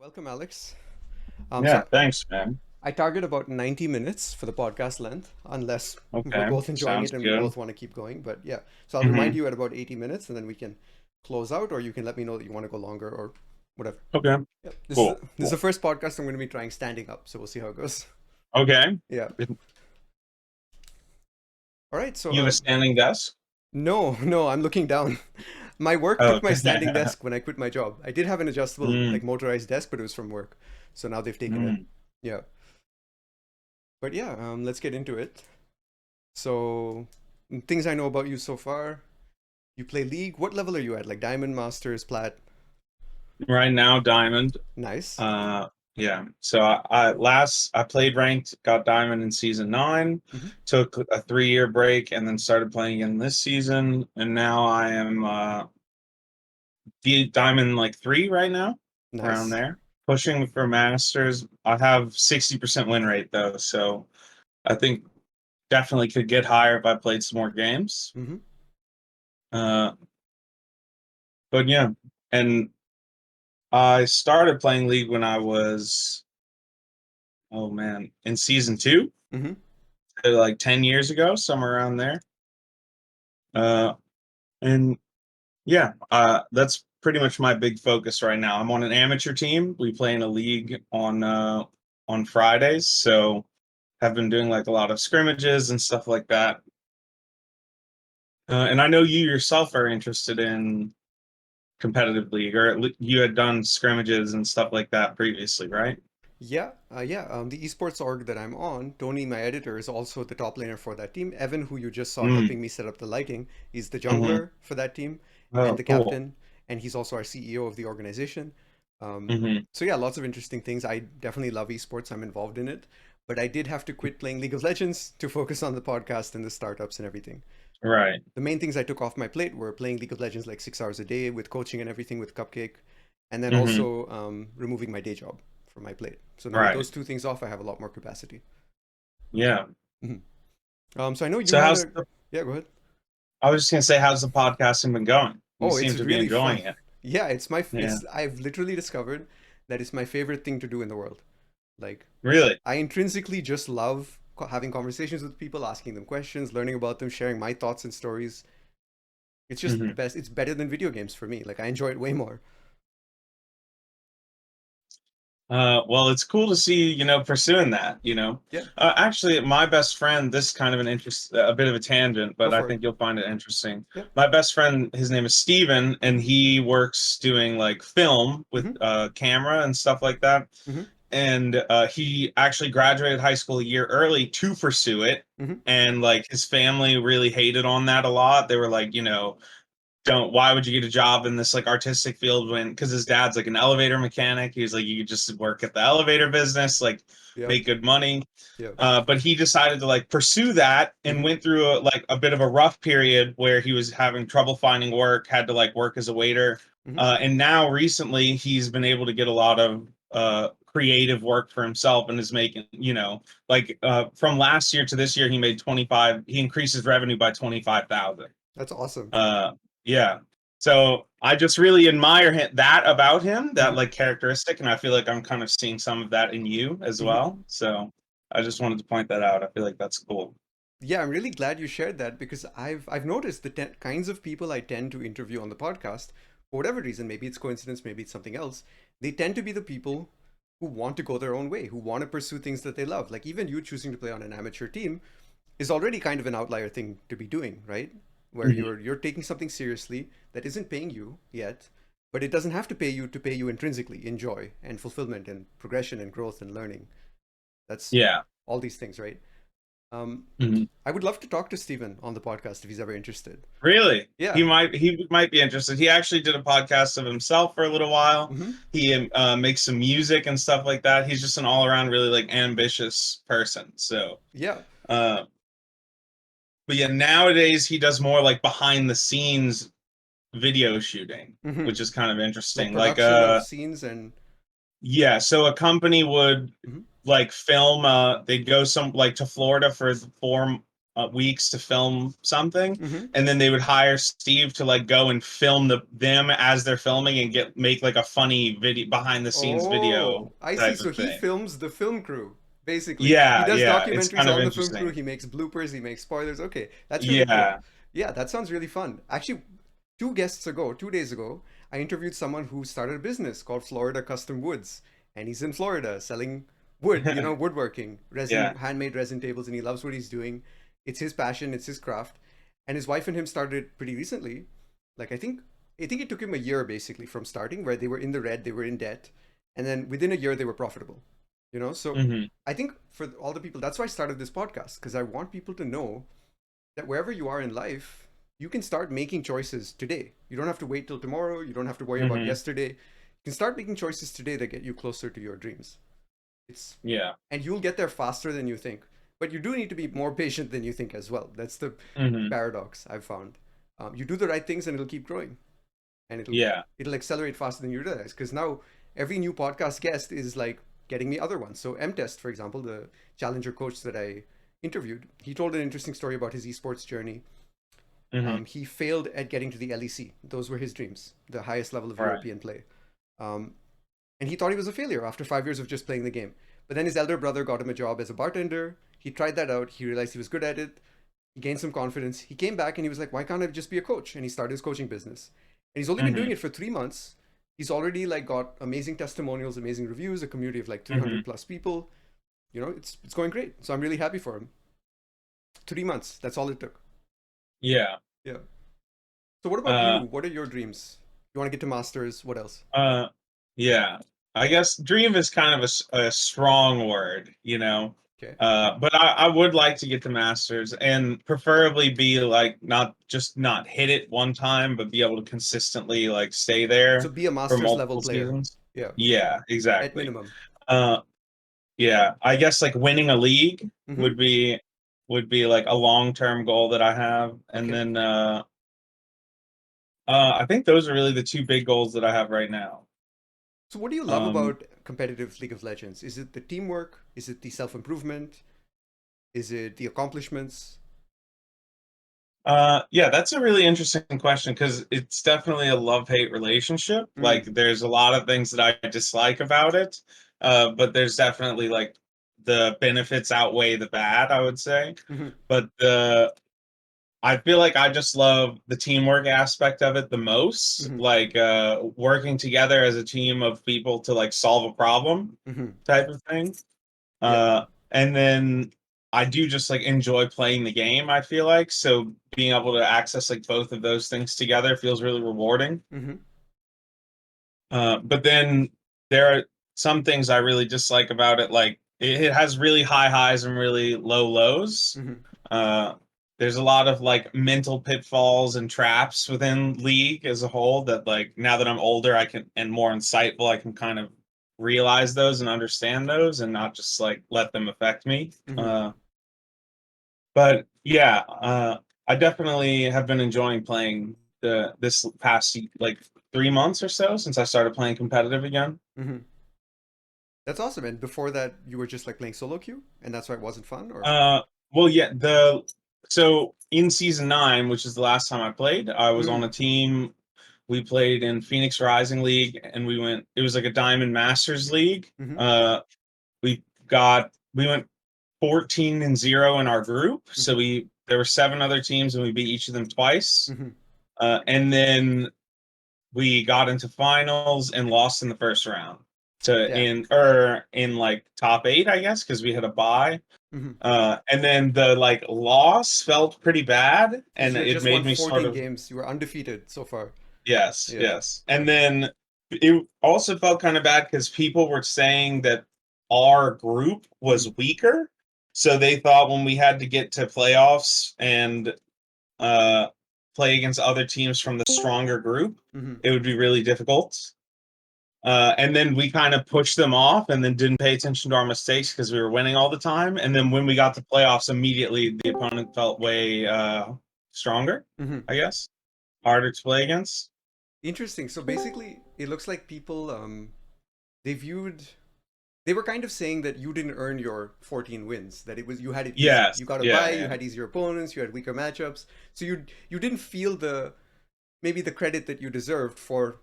Welcome, Alex. Yeah, So thanks, man. I target about 90 minutes for the podcast length, unless we're Okay, both enjoying sounds it and we good. both want to keep going. But yeah, so I'll remind Hmm. you at about 80 minutes and then we can close out, or you can let me know that you want to go longer or whatever. Okay, Yeah, this is cool, this is the cool. first podcast I'm going to be trying standing up, so we'll see how it goes. Okay, Yeah. All right. So you have a standing desk? no, no, I'm looking down. My work Oh, took my okay. standing desk when I quit my job. I did have an adjustable, Mm, like motorized desk, but it was from work. So now they've taken it. mm. Yeah. But yeah, let's get into it. So, things I know about you so far. You play League. What level are you at? Like Diamond, Masters, Plat? Right now, Diamond. Nice. Uh, yeah. So I played ranked, got Diamond in season 9, Hmm. took a 3-year break, and then started playing again this season. And now I am the Diamond like 3 right now, around Nice. there. Pushing for Masters. I have 60% win rate though, so I think definitely could get higher if I played some more games. Hmm. Uh, but yeah, and I started playing League when I was, oh man, in season 2, Hmm. like 10 years ago, somewhere around there. Uh, and yeah, that's pretty much my big focus right now. I'm on an amateur team. We play in a league on Fridays, so have been doing like a lot of scrimmages and stuff like that. And I know you yourself are interested in competitive league, or you had done scrimmages and stuff like that previously, right? Yeah, yeah. The esports org that I'm on, Tony, my editor, is also the top laner for that team. Evan, who you just saw Mm, helping me set up the lighting, is the hmm. jungler for that team and Oh, the cool. captain, and he's also our CEO of the organization. Hmm. So yeah, lots of interesting things. I definitely love esports. I'm involved in it, but I did have to quit playing League of Legends to focus on the podcast and the startups and everything. Right. The main things I took off my plate were playing League of Legends like 6 hours a day with coaching and everything with Cupcake, and then Hmm. also removing my day job from my plate. So now with Right. those two things off, I have a lot more capacity. Yeah. Mhm. So I know you So had how's a the, yeah. Go ahead. I was just gonna say, how's the podcasting been going? You Oh, it's seem to be really enjoying fun. it. Yeah, Yeah. it's I've literally discovered that it's my favorite thing to do in the world. Like Really? I intrinsically just love having conversations with people, asking them questions, learning about them, sharing my thoughts and stories. It's just the Hmm. best. It's better than video games for me. Like I enjoy it way more. Well, it's cool to see, pursuing that, Yeah, Actually, my best friend, this is kind of a bit of a tangent, go but I for it. think you'll find it interesting. Yeah. My best friend, his name is Steven, and he works doing like film with Mm-hmm. camera and stuff like that. Mm-hmm. And he actually graduated high school a year early to pursue it. Mm-hmm. And like his family really hated on that a lot. They were like, don't why would you get a job in this like artistic field when because his dad's like an elevator mechanic. He was like, you could just work at the elevator business, like Yep. make good money. Yep. But he decided to like pursue that and Mm-hmm. went through a bit of a rough period where he was having trouble finding work, had to like work as a waiter. Mm-hmm. And now recently he's been able to get a lot of creative work for himself and is making, from last year to this year, he increased his revenue by 25,000. That's awesome. Uh, yeah. So I just really admire that about him, that Mm-hmm. like characteristic, and I feel like I'm kind of seeing some of that in you as Mm-hmm. well. So I just wanted to point that out. I feel like that's cool. Yeah, I'm really glad you shared that because I've noticed the kinds of people I tend to interview on the podcast, for whatever reason, maybe it's coincidence, maybe it's something else, they tend to be the people who want to go their own way, who want to pursue things that they love. Like even you choosing to play on an amateur team is already kind of an outlier thing to be doing, right? Where Mhm. you're taking something seriously that isn't paying you yet, but it doesn't have to pay you intrinsically in joy and fulfillment and progression and growth and learning. That's Yeah. all these things, right? Um, Mhm. I would love to talk to Steven on the podcast if he's ever interested. Really, he Yeah. might he might be interested. He actually did a podcast of himself for a little while. Hmm. He makes some music and stuff like that. He's just an all around really like ambitious person. So, Yeah. uh, but yeah, nowadays he does more like behind the scenes video shooting, Hmm. which is kind of Like interesting. Like production of scenes and. yeah, so a company would Mhm. like film they'd go some like to Florida for weeks to film something, Mm-hmm. and then they would hire Steve to like go and film them as they're filming and make like a funny video behind the scenes Oh, video I see. type So of he thing. films the film crew, basically. He Yeah, does yeah, it's documentaries kind of on the film crew. interesting. He makes bloopers. He makes spoilers. Okay, that's really cool. Yeah. Yeah, that sounds really fun. Actually, 2 days ago, I interviewed someone who started a business called Florida Custom Woods, and he's in Florida selling wood, woodworking, resin, Yeah. handmade resin tables, and he loves what he's doing. It's his passion. It's his craft, and his wife and him started pretty recently. Like I think it took him a year basically from starting, where they were in the red, they were in debt, and then within a year they were profitable. So Hmm. I think for all the people, that's why I started this podcast, because I want people to know that wherever you are in life, you can start making choices today. You don't have to wait till tomorrow. You don't have to worry about Hmm. yesterday. You can start making choices today that get you closer to your dreams. It's Yeah. And you'll get there faster than you think. But you do need to be more patient than you think as well. That's the Hmm. paradox I've found. You do the right things and it'll keep growing, and Yeah. it'll accelerate faster than you realize. Because now every new podcast guest is like getting me other ones. So Emtest, for example, the challenger coach that I interviewed, he told an interesting story about his esports journey. Hmm. He failed at getting to the LEC. Those were his dreams, the highest level of Right. European play. Um, and he thought he was a failure after 5 years of just playing the game. But then his elder brother got him a job as a bartender. He tried that out. He realized he was good at it. He gained some confidence. He came back and he was like, "Why can't I just be a coach?" And he started his coaching business. And he's only been Hmm. doing it for 3 months. He's already like got amazing testimonials, amazing reviews, a community of like Hmm. 300 plus people. It's going great. So I'm really happy for him. 3 months. That's all it took. Yeah. Yeah. So what about you? Uh, What are your dreams? You want to get to masters? What else? uh, yeah. I guess dream is kind of a strong word, you know. Okay. But I would like to get the masters and preferably be like not hit it one time, but be able to consistently like stay So there be a for masters level multiple player. seasons. Yeah. Yeah, At exactly. minimum. Uh, yeah, I guess like winning a league Mm-hmm. would be like a long-term goal that I have. And Okay. then I think those are really the two big goals that I have right now. So what do you love Um, about competitive League of Legends? Is it the teamwork? Is it the self-improvement? Is it the accomplishments? yeah, that's a really interesting question because it's definitely a love-hate relationship. Like, Mm. there's a lot of things that I dislike about it, but there's definitely like the benefits outweigh the bad, I would say. Mm-hmm. But I feel like I just love the teamwork aspect of it the most, Mm-hmm. like working together as a team of people to like solve a problem Mm-hmm. type of thing. Yeah. And then I do just like enjoy playing the game, I feel like. So being able to access like both of those things together feels really rewarding. Mm-hmm. But then there are some things I really dislike about it. Like it has really high highs and really low lows. Mm-hmm. Uh, there's a lot of like mental pitfalls and traps within League as a whole that like now that I'm older, I can and more insightful, I can kind of realize those and understand those and not just like let them affect me. Mm-hmm. But yeah, I definitely have been enjoying playing this past like 3 months or so since I started playing competitive again. Mm-hmm. That's awesome. And before that, you were just like playing solo queue, and that's why it wasn't fun, or? Uh, well, yeah, the so in season 9, which is the last time I played, I was on a Mm. team. We played in Phoenix Rising League, and we went. It was like a Diamond Masters League. Mm-hmm. We went 14-0 in our group. So Mm-hmm. there were 7 other teams, and we beat each of them twice. Mm-hmm. And then we got into finals and lost in the first round to Damn. in like top 8, I guess, because we had a bye. Mm-hmm. And then the like loss felt pretty bad, Because and you had it just won made me sort 14 of games. You were undefeated so far. yes, Yeah. yes. And then it also felt kind of bad because people were saying that our group Mm-hmm. was weaker, so they thought when we had to get to playoffs and uh, play against other teams from the stronger group, Mm-hmm. it would be really difficult. And then we kind of pushed them off and then didn't pay attention to our mistakes because we were winning all the time. And then when we got to playoffs, immediately the opponent felt way stronger, Mm-hmm. I guess, harder to play against. Interesting. So basically, it looks like people they viewed they were kind of saying that you didn't earn your 14 wins, that it was you had it easy. Yes. You got a Yeah. bye, you Yeah. had easier opponents, you had weaker matchups. So you didn't feel the maybe the credit that you deserved for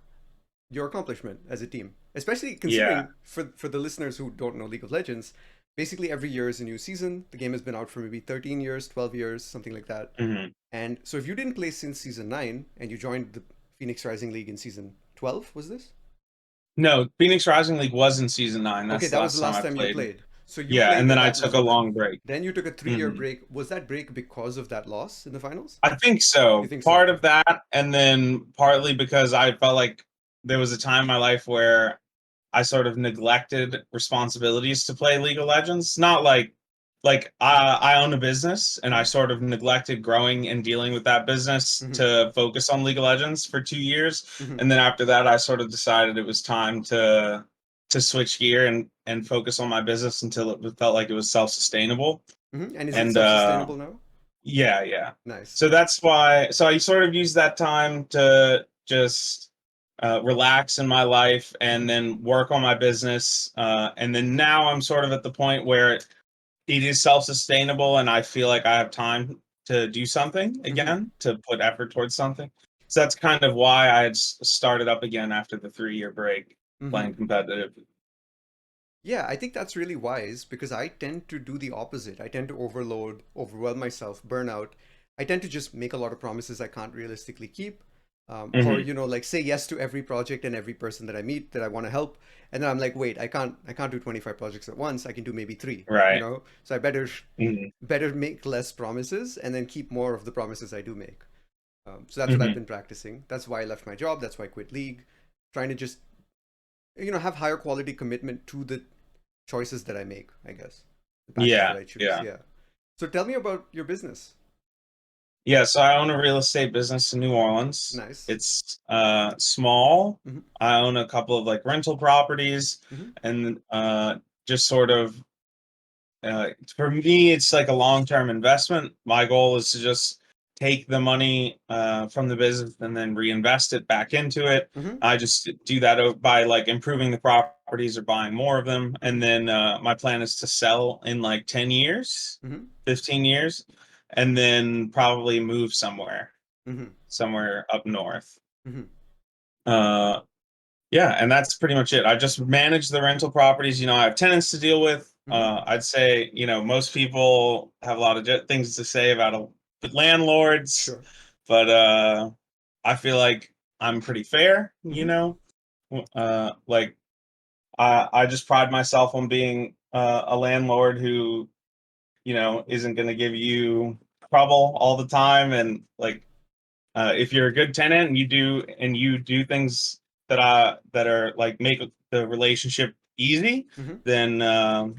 your accomplishment as a team. Especially Yeah. considering for the listeners who don't know League of Legends, basically every year is a new season. The game has been out for maybe 13 years, 12 years, something like that. Hmm. And so if you didn't play since season 9 and you joined the Phoenix Rising League in season 12, was this? No, Phoenix Rising League was in season 9. Okay, That's the that was the last time last I time you played. played. So you Yeah, played and then when I that took a lost. long break. Then you took a 3 year Hmm. break. Was that break because of that loss in the finals? I think You so. think so? Part of that, and then partly because I felt like there was a time in my life where I sort of neglected responsibilities to play League of Legends. Not like I own a business and I Mm-hmm. sort of neglected growing and dealing with that business Mm-hmm. to focus on League of Legends for 2 years. Mm-hmm. And then after that I sort of decided it was time to switch gear and focus on my business until it felt like it was self-sustainable. Mm-hmm. And is it And self-sustainable now? yeah, yeah. Nice. So that's why. So I sort of use that time to just relax in my life and Mm-hmm. then work on my business. And then now I'm sort of at the point where it is self-sustainable, and I feel like I have time to do something Mm-hmm. again, to put effort towards something. So that's kind of why I had started up again after the 3 year break Mm-hmm. playing competitive. Yeah, I think that's really wise because I tend to do the opposite. I tend to overload, overwhelm myself, burn out. I tend to just make a lot of promises I can't realistically keep. Or Hmm. like say yes to every project and every person that I meet that I want to help, and then I'm like, wait, I can't do 25 projects at once. I can do maybe three. Right. So I Hmm. better make less promises and then keep more of the promises I do make. So that's what I've Hmm. been practicing. That's why I left my job. That's why I quit League. Trying to just have higher quality commitment to the choices that I make, I guess. The paths that Yeah. I choose. Yeah. Yeah. So tell me about your business. Yeah, so I own a real estate business in New Orleans. Nice. It's small. Mm-hmm. I own a couple of like rental properties, Mm-hmm. and just sort of for me it's like a long-term investment. My goal is to just take the money from the business and then reinvest it back into it. Mm-hmm. I just do that by like improving the properties or buying more of them, Mm-hmm. and then my plan is to sell in like 10 years, Mm-hmm. 15 years, and then probably move Mm-hmm. somewhere up north. Mm-hmm. Uh, yeah, and that's pretty much it. I just manage the rental properties. I have tenants to deal with. Mm-hmm. I'd say, most people have a lot of things to say about landlords, Sure. but I feel like I'm pretty fair. Mm-hmm. Like I just pride myself on being a landlord who, isn't going to give you trouble all the time, and like if you're a good tenant and you do things that are like make the relationship easy, Mm-hmm. then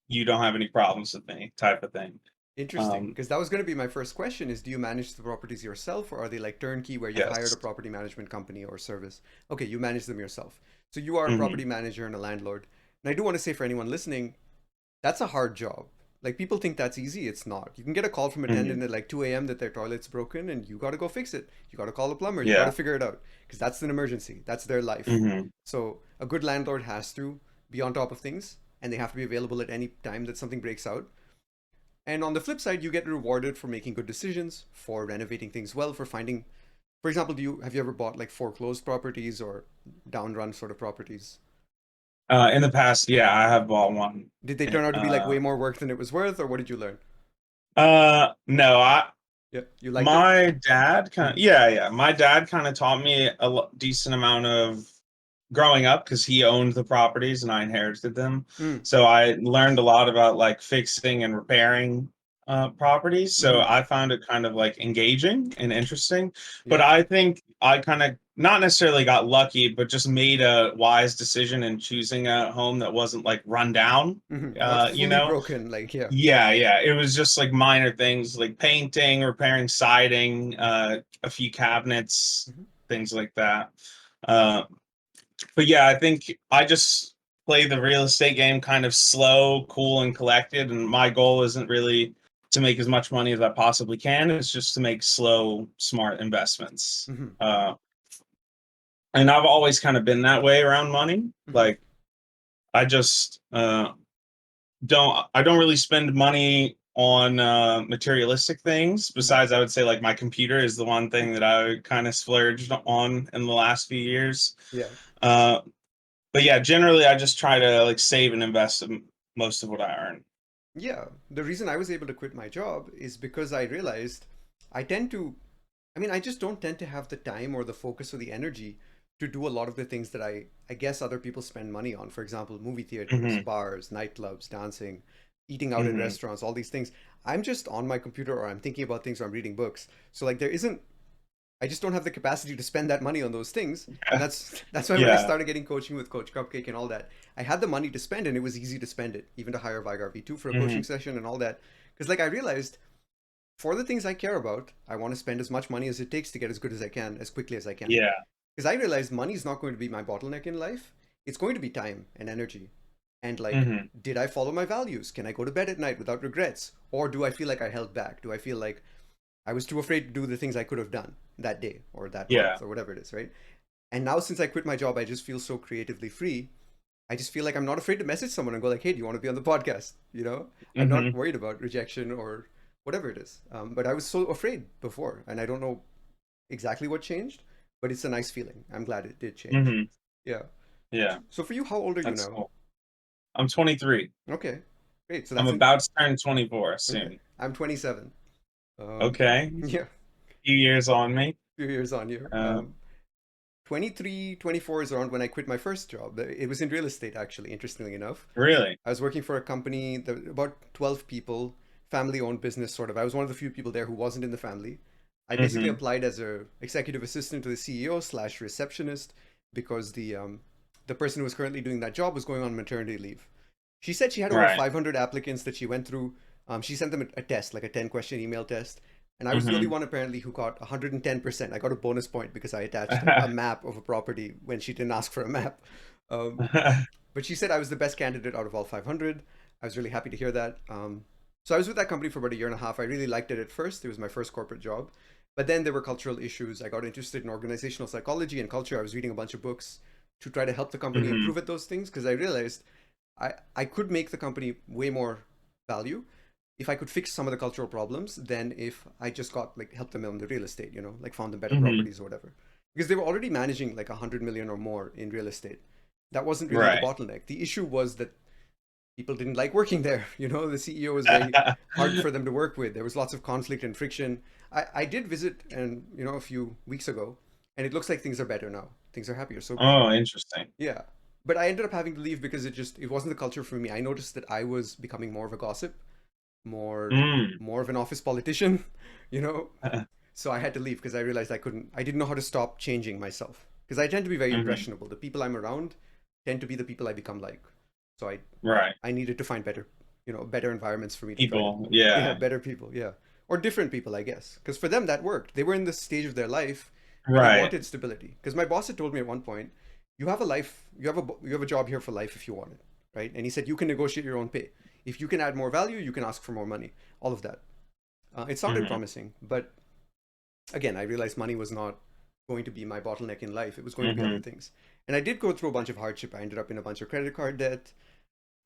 you don't have any problems with me, type of thing. Interesting. Um, Because that was going to be my first question is do you manage the properties yourself or are they like turnkey where you've hired a yes. property management company or service? Okay, you manage them yourself. So you are a Hmm. property manager and a landlord. And I do want to say for anyone listening, that's a hard job. Like people think that's easy. It's not. You can get a call from a Hmm. tenant at like 2 a.m. that their toilet's broken and you got to go fix it. You got to call a plumber. You got to Yeah. figure it out because that's an emergency. That's their life. Hmm. So a good landlord has to be on top of things and they have to be available at any time that something breaks out. And on the flip side, you get rewarded for making good decisions, for renovating things well, for finding, for example, have you ever bought like foreclosed properties or downrun sort of properties? In the past, yeah, I have bought one. Did they turn out to be like Uh, way more work than it was worth, or what did you learn? no, Yeah, you liked it? my dad kind of, Mm-hmm. yeah, my dad kind of taught me a decent amount of growing up because he owned the properties and I inherited them. Mm. So I learned a lot about like fixing and repairing properties. So Mm-hmm. I found it kind of like engaging and interesting. But Yeah. I think I kind of not necessarily got lucky, but just made a wise decision in choosing a home that wasn't like run down. Mm-hmm. Not You fully know, broken, like yeah. yeah, yeah. It was just like minor things like painting, repairing siding, a few cabinets, Mm-hmm. things like that. Uh, but yeah, I think I just play the real estate game kind of slow, cool, and collected. And my goal isn't really to make as much money as I possibly can. It's just to make slow, smart investments. Mm-hmm. And I've always kind of been that way around money. Mm-hmm. Like I just don't really spend money on materialistic things. Mhm. Besides, I would say like my computer is the one thing that I kind of splurged on in the last few years. Yeah. Uh, but yeah, generally I just try to like save and invest most of what I earn. Yeah. The reason I was able to quit my job is because I realized I tend to, I mean, I just don't tend to have the time or the focus or the energy to do a lot of the things that I guess other people spend money on. For example, movie theaters, Hmm. bars, nightclubs, dancing, eating out in Hmm. restaurants, all these things. I'm just on my computer or I'm thinking about things or I'm reading books. So like there isn't I just don't have the capacity to spend that money on those things. And that's why when I Yeah. started getting coaching with Coach Cupcake and all that, I had the money to spend and it was easy to spend it, even to hire Vigar V2 for a Hmm. coaching session and all that. Because like I realized for the things I care about, I want to spend as much money as it takes to get as good as I can, as quickly as I can. Yeah. Because I realized money is not going to be my bottleneck in life. It's going to be time and energy. And like, Hmm. did I follow my values? Can I go to bed at night without regrets? Or do I feel like I held back? Do I feel like I was too afraid to do the things I could have done that day or that Yeah. month or whatever it is, right? And now since I quit my job, I just feel so creatively free. I just feel like I'm not afraid to message someone and go like, "Hey, do you want to be on the podcast?" You know, I'm not Hmm. worried about rejection or whatever it is. But I was so afraid before, and I don't know exactly what changed, but it's a nice feeling. I'm glad it did change. Hmm. Yeah. Yeah. So for you, how old are you That's now? cool. I'm 23. Okay, great. So I'm that's in. about to turn 24 Okay, soon. I'm 27. Um, Okay. yeah, Few years on me. few years on you. Uh, 23, 24 is around when I quit my first job. It was in real estate, actually, interestingly enough. really. I was working for a company that about 12 people, family owned business, sort of. I was one of the few people there who wasn't in the family. I basically Hmm. applied as a executive assistant to the CEO slash receptionist because the person who was currently doing that job was going on maternity leave. She said she had over Right. 500 applicants that she went through. She sent them a test, like a 10-question email test. And I was the only Hmm. one apparently who got 110%. I got a bonus point because I attached a map of a property when she didn't ask for a map. Um, but she said I was the best candidate out of all 500. I was really happy to hear that. So I was with that company for about a year and a half. I really liked it at first. It was my first corporate job. But then there were cultural issues. I got interested in organizational psychology and culture. I was reading a bunch of books to try to help the company Hmm. improve at those things because I realized I could make the company way more value if I could fix some of the cultural problems than if I just got like help them on the real estate, like found them better Hmm. properties or whatever. Because they were already managing like 100 million or more in real estate. That wasn't really the Right. bottleneck. The issue was that people didn't like working there. The CEO was very hard for them to work with. There was lots of conflict and friction. I did visit and a few weeks ago, and it looks like things are better now. Things are happier. So Oh, interesting. yeah, but I ended up having to leave because it wasn't the culture for me. I noticed that I was becoming more of a gossip, more Mm. more of an office politician, you know. So I had to leave because I realized I didn't know how to stop changing myself because I tend to be very Hmm. impressionable. The people I'm around tend to be the people I become like. So Right. I needed to find better environments for me to thrive. People. Yeah, Yeah. better people, yeah. Or different people, I guess. Because for them that worked. They were in this stage of their life where they Right. wanted stability. Because my boss had told me at one point, you have a life, you have a job here for life if you want it, right? And he said you can negotiate your own pay. If you can add more value, you can ask for more money. All of that. It sounded Hmm. promising, but again, I realized money was not going to be my bottleneck in life. It was going to be other Hmm. things. And I did go through a bunch of hardship. I ended up in a bunch of credit card debt.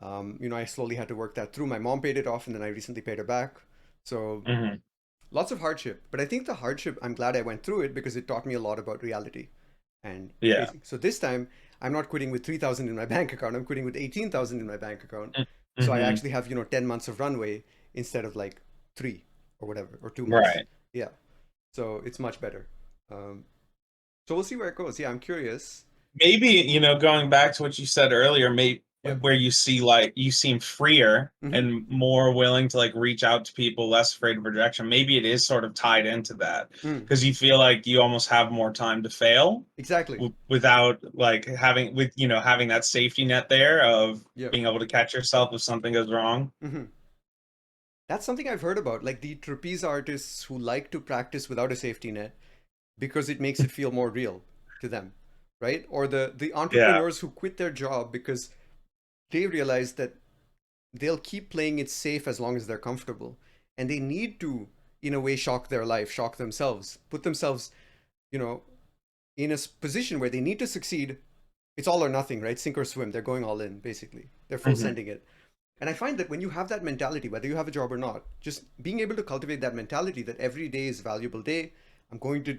I slowly had to work that through. My mom paid it off, and then I recently paid her back. So Hmm. lots of hardship. But I think the hardship, I'm glad I went through it because it taught me a lot about reality and Yeah. facing. So this time, I'm not quitting with 3,000 in my bank account. I'm quitting with 18,000 in my bank account. So I Hmm. actually have 10 months of runway instead of like 3 or whatever or 2 months. Right. Yeah. So it's much better. Um, so we'll see where it goes. Yeah, I'm curious. Maybe, going back to what you said earlier, maybe Yep. where you see like you seem freer Hmm. and more willing to like reach out to people, less afraid of rejection. Maybe it is sort of tied into that Mm, because you feel like you almost have more time to fail exactly. without like having that safety net there of Yep. being able to catch yourself if something goes wrong. Hmm. That's something I've heard about, like the trapeze artists who like to practice without a safety net because it makes it feel more real to them, right? Or the Yeah. entrepreneurs who quit their job because they realize that they'll keep playing it safe as long as they're comfortable, and they need to, in a way, shock their life, shock themselves, put themselves, you know, in a position where they need to succeed It's all or nothing, right? Sink or swim. They're going all in, basically. They're full Hmm. sending it. And I find that when you have that mentality, whether you have a job or not, just being able to cultivate that mentality that every day is a valuable day. I'm going to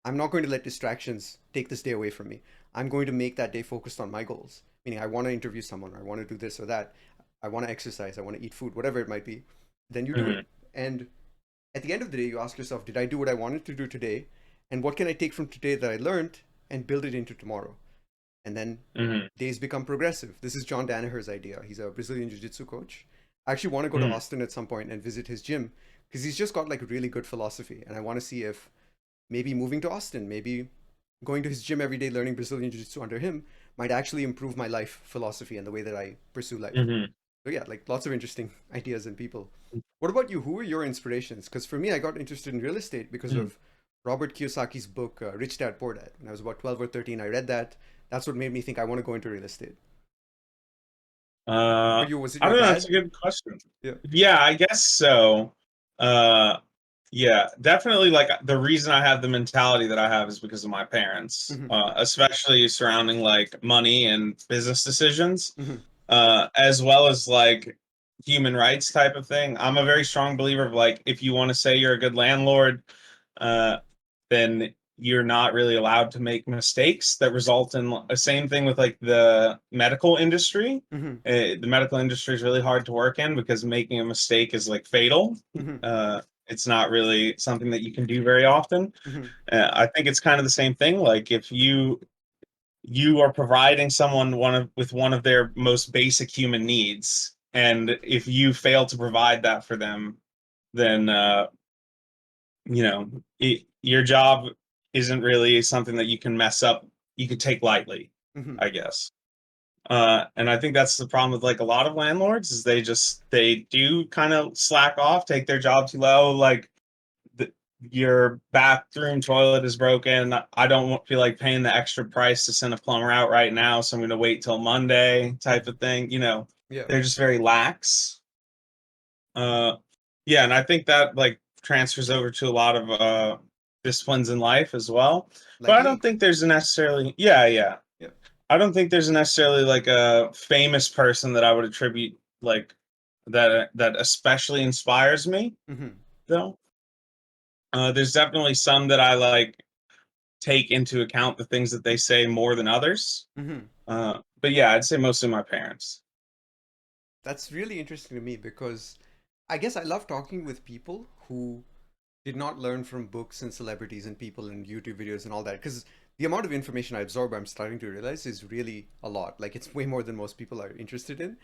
I'm not going to let distractions take this day away from me. I'm going to make that day focused on my goals. Meaning I want to interview someone, or I want to do this or that. I want to exercise, I want to eat food, whatever it might be. Then you do it. Hmm. And at the end of the day, you ask yourself, did I do what I wanted to do today? And what can I take from today that I learned and build it into tomorrow? And then Hmm. days become progressive. This is John Danaher's idea. He's a Brazilian jiu-jitsu coach. I actually want to go to Hmm. Austin at some point and visit his gym because he's just got like a really good philosophy. And I want to see if maybe moving to Austin, maybe going to his gym every day, learning Brazilian jiu-jitsu under him might actually improve my life philosophy and the way that I pursue life. Hmm. So yeah, like lots of interesting ideas and people. What about you? Who are your inspirations? Because for me, I got interested in real estate because Hmm. of Robert Kiyosaki's book, Rich Dad Poor Dad. When I was about 12 or 13, I read that. That's what made me think I want to go into real estate. For Uh, you, was it I your don't know. That's a dad? good question. Yeah. Yeah, I guess so. Uh, yeah, definitely. Like the reason I have the mentality that I have is because of my parents, Hmm. especially surrounding like money and business decisions, Hmm. as well as like human rights type of thing. I'm a very strong believer of like if you want to say you're a good landlord, uh, then you're not really allowed to make mistakes that result in the same thing with like the medical industry. Hmm. The medical industry is really hard to work in because making a mistake is like fatal. Hmm. It's not really something that you can do very often. Hmm. I think it's kind of the same thing. Like if you are providing someone with one of their most basic human needs, and if you fail to provide that for them, then you know your job isn't really something that you can mess up. You could take lightly, Hmm. I guess. And I think that's the problem with like a lot of landlords is they do kind of slack off, take their job too low. Like the, your bathroom toilet is broken. I don't feel like paying the extra price to send a plumber out right now, so I'm going to wait till Monday, type of thing. Yeah. They're just very lax. Uh, yeah, and I think that like transfers over to a lot of disciplines in life as well. But Like I don't me. think there's a necessarily, yeah, yeah. Yeah. I don't think there's necessarily like a famous person that I would attribute like that especially inspires me Hmm. though. There's definitely some that I like take into account the things that they say more than others. Hmm. But yeah, I'd say mostly my parents. That's really interesting to me because I guess I love talking with people who did not learn from books and celebrities and people and YouTube videos and all that. Because the amount of information I absorb, I'm starting to realize is really a lot. Like it's way more than most people are interested in.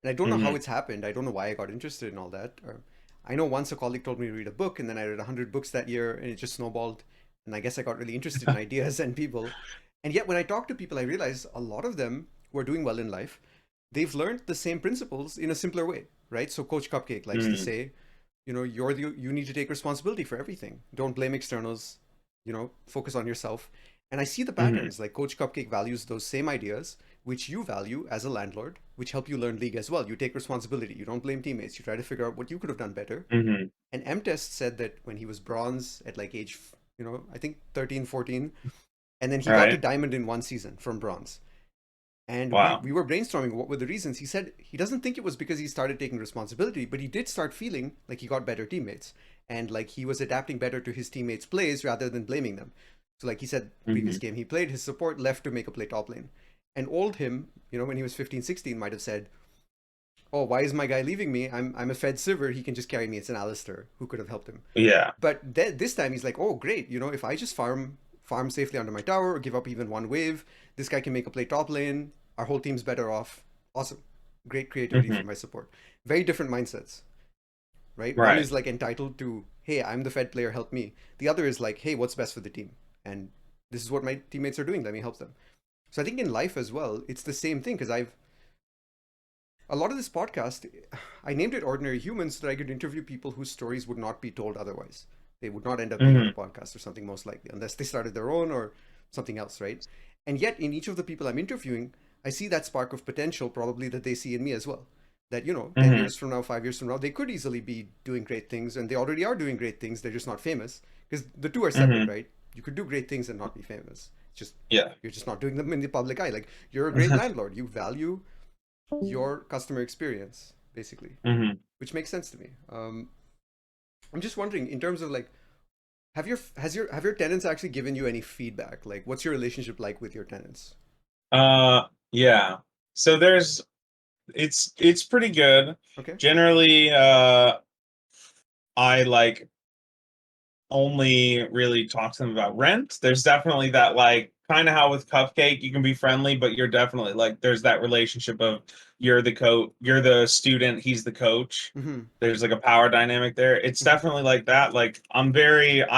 And I don't know how Hmm. it's happened. I don't know why I got interested in all that. Or I know once a colleague told me to read a book, and then I read 100 books that year, and it just snowballed. And I guess I got really interested in ideas and people. And yet, when I talk to people, I realize a lot of them who are doing well in life, they've learned the same principles in a simpler way, right? So Coach Cupcake likes to Hmm. say, you need to take responsibility for everything. Don't blame externals, focus on yourself. And I see the Hmm. patterns, like Coach Cupcake values those same ideas which you value as a landlord, which help you learn league as well. You take responsibility, you don't blame teammates, you try to figure out what you could have done better. Hmm. And Emtest said that when he was bronze at like age, I think 13, 14, and then he got to Right. diamond in one season from bronze. And we, Wow. we were brainstorming what were the reasons. He said he doesn't think it was because he started taking responsibility, but he did start feeling like he got better teammates and like he was adapting better to his teammates' plays rather than blaming them. So like he said, previous Hmm. game he played, his support left to make a play top lane. And old him, when he was 15, 16, might have said, oh, why is my guy leaving me? I'm a Fed Silver, he can just carry me. It's an Alistair who could have helped him. Yeah. But this time he's like, oh, great. If I just farm safely under my tower or give up even one wave, this guy can make a play top lane. Our whole team's better off. Awesome. Great creativity Hmm. from my support. Very different mindsets, right? One Right. is like entitled to, hey, I'm the Fed player, help me. The other is like, hey, what's best for the team? And this is what my teammates are doing. Let me help them. So I think in life as well, it's the same thing because a lot of this podcast, I named it Ordinary Humans so that I could interview people whose stories would not be told otherwise. They would not end up being on a Hmm. podcast or something, most likely, unless they started their own or something else, right? And yet, in each of the people I'm interviewing, I see that spark of potential probably that they see in me as well. That, 10 Hmm. years from now, 5 years from now, they could easily be doing great things, and they already are doing great things. They're just not famous because the two are separate, Hmm. right? You could do great things and not be famous. It's just Yeah. you're just not doing them in the public eye. Like you're a great landlord. You value your customer experience, basically, Hmm. which makes sense to me. I'm just wondering, in terms of like, have your tenants actually given you any feedback? Like, what's your relationship like with your tenants? Yeah. So it's pretty good. Okay. Generally, I like only really talk to them about rent. There's definitely that like kind of how with Cupcake you can be friendly, but you're definitely like there's that relationship of you're the student, he's the coach. Mm-hmm. There's like a power dynamic there. It's Mm-hmm. definitely like that. Like I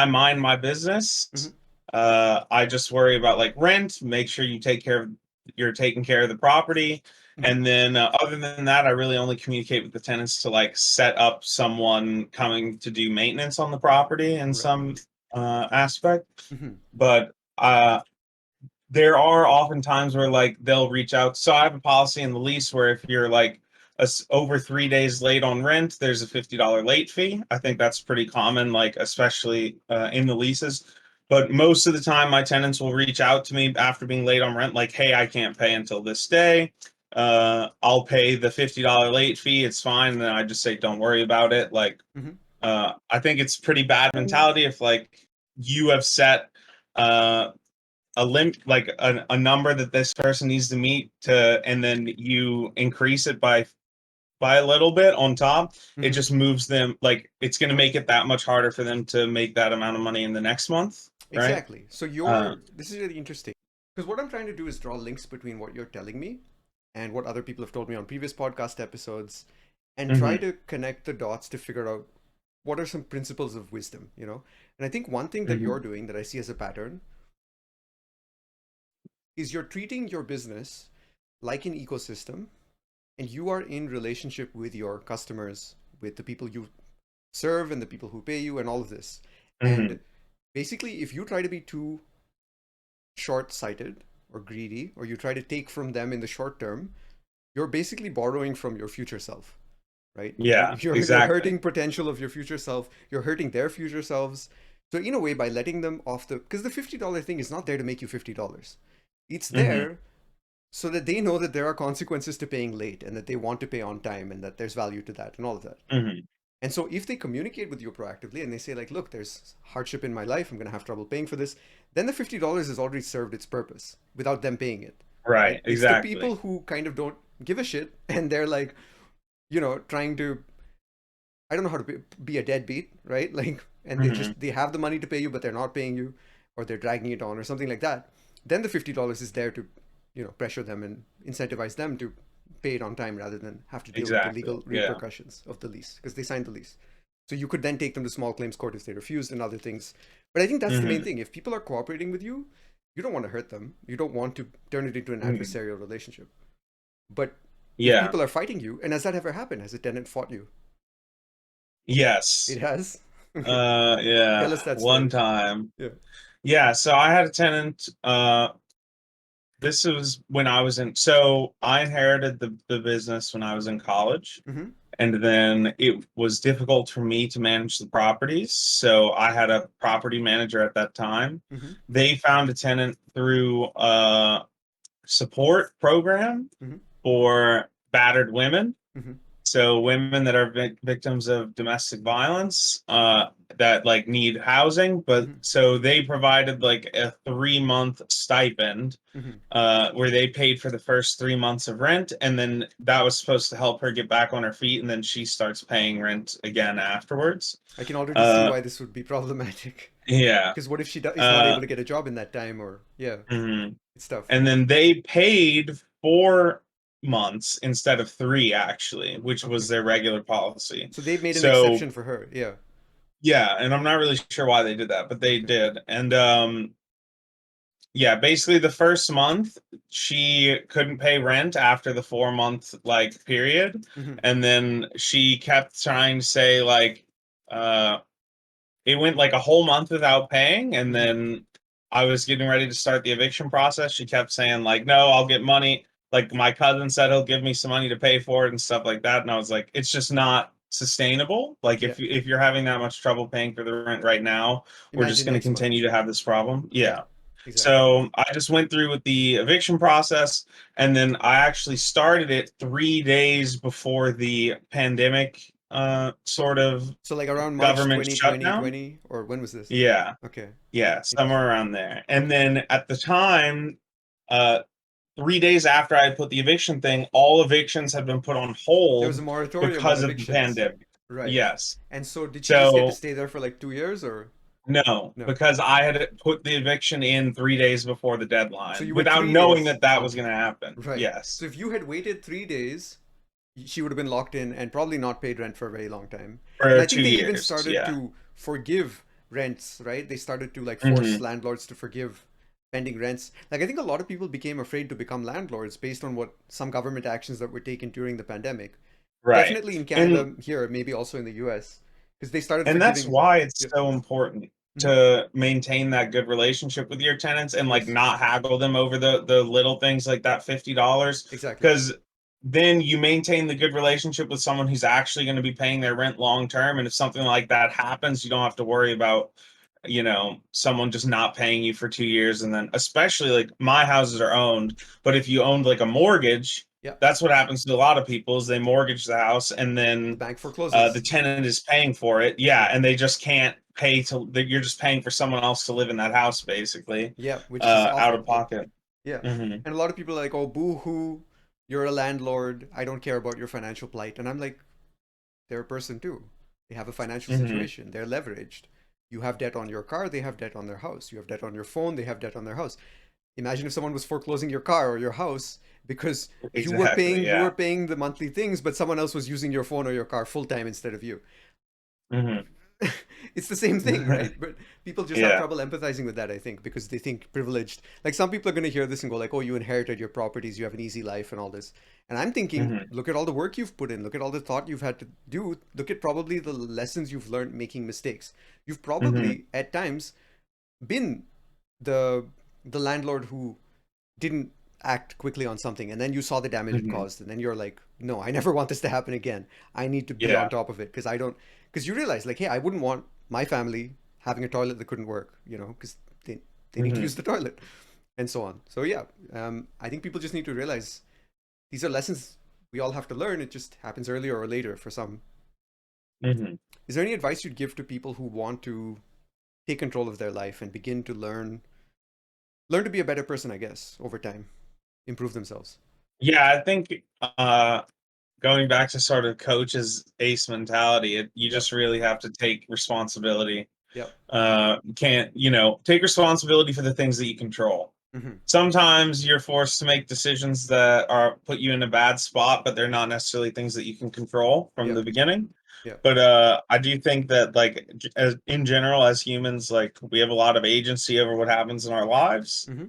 mind my business. Mm-hmm. I just worry about like rent, make sure you're taking care of the property. Mm-hmm. And then other than that, I really only communicate with the tenants to like set up someone coming to do maintenance on the property in Right. some aspect. Mm-hmm. But there are often times where like they'll reach out. So I have a policy in the lease where if you're like over 3 days late on rent, there's a $50 late fee. I think that's pretty common, like especially in the leases. But most of the time, my tenants will reach out to me after being late on rent, like, "Hey, I can't pay until this day. I'll pay the $50 late fee. It's fine." And then I just say, "Don't worry about it." Like, Mm-hmm. I think it's pretty bad mentality if like you have set uh a limit like a number that this person needs to meet to and then you increase it by a little bit on top. It Mm-hmm. just moves them, like it's going to make it that much harder for them to make that amount of money in the next month, right? Exactly. So uh this is really interesting because what I'm trying to do is draw links between what you're telling me and what other people have told me on previous podcast episodes, and try mhm, to connect the dots to figure out what are some principles of wisdom, you know? And I think one thing that you're mhm, doing that I see as a pattern is you're treating your business like an ecosystem, and you are in relationship with your customers, with the people you serve and the people who pay you and all of this. And mhm. basically, if you try to be too short-sighted or greedy, or you try to take from them in the short term, you're basically borrowing from your future self, right? Yeah, You're exactly. hurting potential of your future self. You're hurting their future selves. So in a way, by letting them off the, because the $50 thing is not there to make you $50. It's Mhm, there so that they know that there are consequences to paying late and that they want to pay on time and that there's value to that and all of that. mhm. And so if they communicate with you proactively and they say like, look, there's hardship in my life, I'm going to have trouble paying for this, then the $50 has already served its purpose without them paying it. Right, Right? It's the exactly. people who kind of don't give a shit and they're like, you know, trying to, I don't know how to be a deadbeat, right? Like, and Mhm. they have the money to pay you, but they're not paying you, or they're dragging it on, or something like that. Then the $50 is there to, you know, pressure them and incentivize them to pay it on time rather than have to deal with the Exactly. legal Yeah. repercussions of the lease because they signed the lease. So you could then take them to small claims court if they refused and other things. But I think that's the main Mhm. thing. If people are cooperating with you, you don't want to hurt them. You don't want to turn it into an Mhm. adversarial relationship. But if Yeah. people are fighting you, and has that ever happened? Has a tenant fought you? It Yes. has. Okay. Tell Yeah. us that One story. time. Yeah. Yeah, so I had a tenant. This was when I was in. So I inherited the business when I was in college, Mm-hmm. and then it was difficult for me to manage the properties. So I had a property manager at that time. Mm-hmm. They found a tenant through a support program Mm-hmm. for battered women. Mm-hmm. So women that are victims of domestic violence, that like need housing, but Mm-hmm. so they provided like a 3 month stipend, Mm-hmm. where they paid for the first 3 months of rent, and then that was supposed to help her get back on her feet, and then she starts paying rent again afterwards. I can already see Uh, why this would be problematic. yeah. Because what if is not Uh, able to get a job in that time, or yeah, mhm. it's tough. And then they paid 4 months instead of three, actually, which was Okay. their regular policy. So they made an So exception for her. Yeah. yeah, and I'm not really sure why they did that, but they Okay. did. And yeah, basically the first month she couldn't pay rent after the 4 month like period. Mm-hmm. And then she kept trying to say like uh it went like a whole month without paying, and Mm-hmm. then I was getting ready to start the eviction process. She kept saying like, "No, I'll get money." Like my cousin said he'll give me some money to pay for it and stuff like that. And I was like, it's just not sustainable. Like Yeah. if you're having that much trouble paying for the rent right now, we're just Imagine going to next month. continue to have this problem. Yeah. Yeah. Exactly. So I just went through with the eviction process, and then I actually started it 3 days before the pandemic sort of So like around March government 20, shutdown. 2020, or when was this? Yeah, Okay. yeah, Interesting. somewhere around there. And Okay. then at the time, uh, 3 days after I put the eviction thing, all evictions had been put on There was hold a moratorium on because of the evictions. pandemic. Right. Yes. And so did you just get to So stay there for like 2 years or no, no? because I had put the eviction in 3 days before the So deadline you were without three knowing days that that was locked going to in. happen. Right. Yes. So if you had waited 3 days, she would have been locked in and probably not paid rent for a very long time. And For I think two they even years. started Yeah. to forgive rents, right? They started to like force Hmm. landlords to forgive pending rents. Like I think a lot of people became afraid to become landlords based on what some government actions that were taken during the pandemic. Right. Definitely in And Canada, here, maybe also in the US, because they started and that's forgiving. why it's Yep. so important Hmm. to maintain that good relationship with your tenants and like Yes, not haggle them over the little things like that $50, exactly. because then you maintain the good relationship with someone who's actually going to be paying their rent long term, and if something like that happens, you don't have to worry about someone just not paying you for 2 years. And then especially like my houses are owned, but if you owned like a mortgage, Yeah. that's what happens to a lot of people is they mortgage the house, and The then bank the forecloses. tenant is paying for it. Yeah, Yeah. and they just can't pay to. You're just paying for someone else to live in that house, basically, Yeah, which is out of awful. pocket. Yeah. Hmm. And a lot of people are like, oh, boo hoo, you're a landlord. I don't care about your financial plight. And I'm like, they're a person too. They have a financial Hmm. situation. They're leveraged. You have debt on your car, they have debt on their house. You have debt on your phone, they have debt on their house. Imagine if someone was foreclosing your car or your house because Exactly. you were Yeah. paying the monthly things, but someone else was using your phone or your car full time instead of you. Hmm. It's the same thing, right? But people just have Yeah. trouble empathizing with that, I think, because they think privileged. Like some people are going to hear this and go like, "Oh, you inherited your properties, you have an easy life and all this." And I'm thinking, Hmm. look at all the work you've put in, look at all the thought you've had to do, look at probably the lessons you've learned making mistakes. You've Hmm. probably at times been the landlord who didn't act quickly on something and then you saw the damage it Hmm. caused and then you're like, no, I never want this to happen again. I need to be on Yeah. top of it because I don't, because you realize like, hey, I wouldn't want my family having a toilet that couldn't work, because they need to Hmm. use the toilet and so on. So yeah, I think people just need to realize these are lessons we all have to learn. It just happens earlier or later for some. Hmm. Is there any advice you'd give to people who want to take control of their life and begin to learn to be a better person, I guess, over time, improve themselves? Yeah. I think going back to sort of coach's ace mentality, you Yep. just really have to take responsibility. Yep. Can't take responsibility for the things that you control. Hmm. Sometimes you're forced to make decisions that are put you in a bad spot, but they're not necessarily things that you can control from the Yep. beginning. Yep. But I do think that like as in general as humans, like we have a lot of agency over what happens in our lives. Hmm.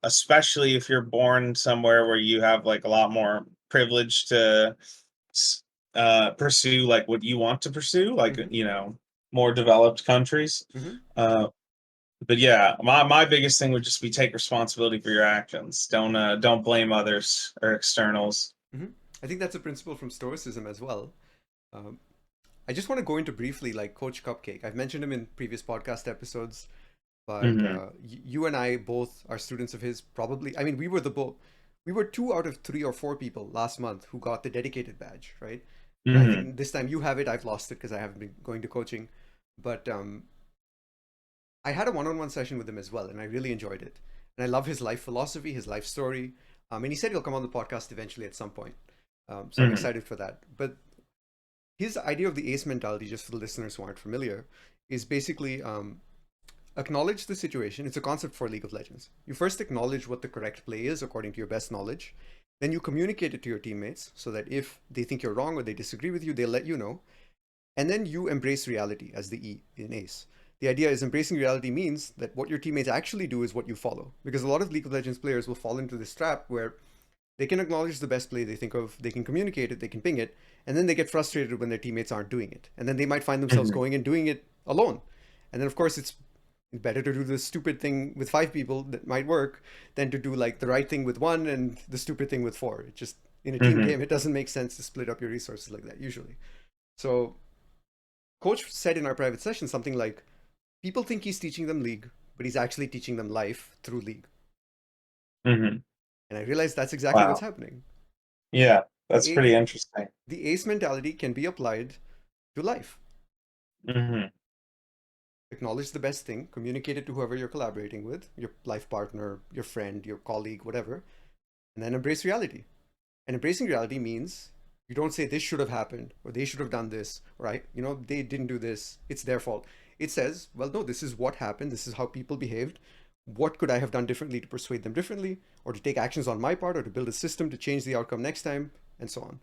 Especially if you're born somewhere where you have like a lot more privilege to s- pursue like what you want to pursue, like Hmm. more developed countries. Hmm. Uh, but yeah, my biggest thing would just be take responsibility for your actions. Don't blame others or externals. Hmm. I think that's a principle from Stoicism as well. Um, I just want to go into briefly like Coach Cupcake. I've mentioned him in previous podcast episodes, but Hmm. you and I both are students of his. Probably, I mean, we were 2 out of 3 or 4 people last month who got the dedicated badge, right? And I Hmm. think this time you have it. I've lost it because I haven't been going to coaching, but I had a one-on-one session with him as well, and I really enjoyed it. And I love his life philosophy, his life story. And he said he'll come on the podcast eventually at some point. So I'm Hmm. excited for that. But his idea of the ace mentality, just for the listeners who aren't familiar, is basically acknowledge the situation. It's a concept for League of Legends. You first acknowledge what the correct play is according to your best knowledge. Then you communicate it to your teammates so that if they think you're wrong or they disagree with you, they'll let you know. And then you embrace reality as the E in ACE. The idea is embracing reality means that what your teammates actually do is what you follow. Because a lot of League of Legends players will fall into this trap where they can acknowledge the best play they think of, they can communicate it, they can ping it, and then they get frustrated when their teammates aren't doing it. And then they might find themselves Hmm. going and doing it alone. And then, of course, it's better to do the stupid thing with 5 people that might work than to do like the right thing with one and the stupid thing with four. It just, in a team Hmm. game, it doesn't make sense to split up your resources like that usually. So, Coach said in our private session something like, people think he's teaching them League, but he's actually teaching them life through League. Hmm. And I realized that's exactly what's Wow. happening. Yeah, The that's A- pretty interesting. the ace mentality can be applied to life. Hmm. Acknowledge the best thing, communicate it to whoever you're collaborating with, your life partner, your friend, your colleague, whatever, and then embrace reality. And embracing reality means you don't say this should have happened or they should have done this, right? They didn't do this, it's their fault. It says, well, no, this is what happened, this is how people behaved. What could I have done differently to persuade them differently, or to take actions on my part, or to build a system to change the outcome next time, and so on.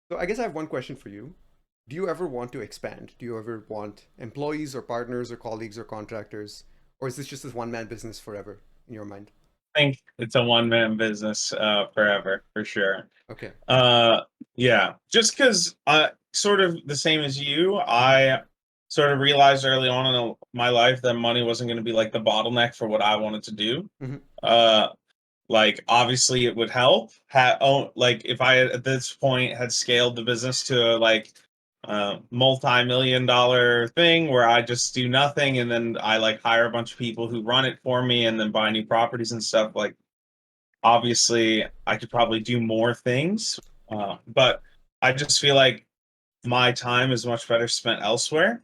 So I guess I have one question for you. Do you ever want to expand? Do you ever want employees or partners or colleagues or contractors? Or is this just this one man business forever in your mind? I think it's a one-man business forever, for sure. Okay. Uh, yeah, just because sort of the same as you, I sort of realized early on in my life that money wasn't going to be like the bottleneck for what I wanted to do. Mm-hmm. Uh, like obviously it would help. Like if I at this point had scaled the business to like multi-million dollar thing where I just do nothing and then I like hire a bunch of people who run it for me and then buy new properties and stuff, like obviously I could probably do more things, but I just feel like my time is much better spent elsewhere.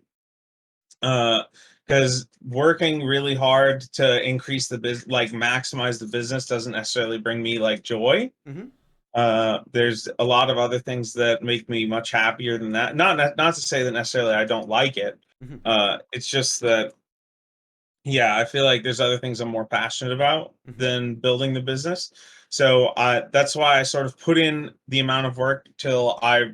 Because working really hard to increase the business, like maximize the business, doesn't necessarily bring me like joy. Mm-hmm. There's a lot of other things that make me much happier than that. Not to say that necessarily I don't like it. Mm-hmm. It's just that yeah, I feel like there's other things I'm more passionate about Mm-hmm. than building the business. So that's why I sort of put in the amount of work till I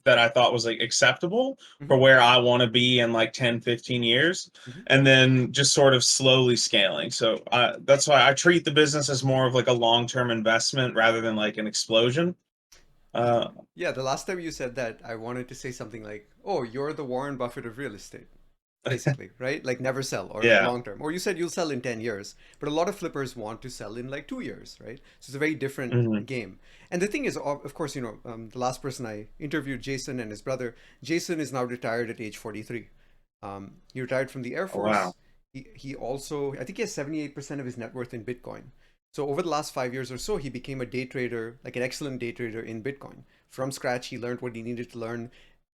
that I thought was like acceptable Mm-hmm. for where I want to be in like 10, 15 years, Mm-hmm. and then just sort of slowly scaling. So that's why I treat the business as more of like a long-term investment rather than like an explosion. Uh, Yeah, the last time you said that, I wanted to say something like, "Oh, you're the Warren Buffett of real estate," basically, right? Like never sell, or like yeah. long term. Or you said you'll sell in 10 years, but a lot of flippers want to sell in like 2 years, right? So it's a very different Hmm. game. And the thing is, of course, the last person I interviewed, Jason and his brother, Jason is now retired at age 43. He retired from the Air Oh, wow. Force. He also, I think he has 78% of his net worth in Bitcoin. So over the last 5 years or so, he became a day trader, like an excellent day trader in Bitcoin. From scratch, he learned what he needed to learn,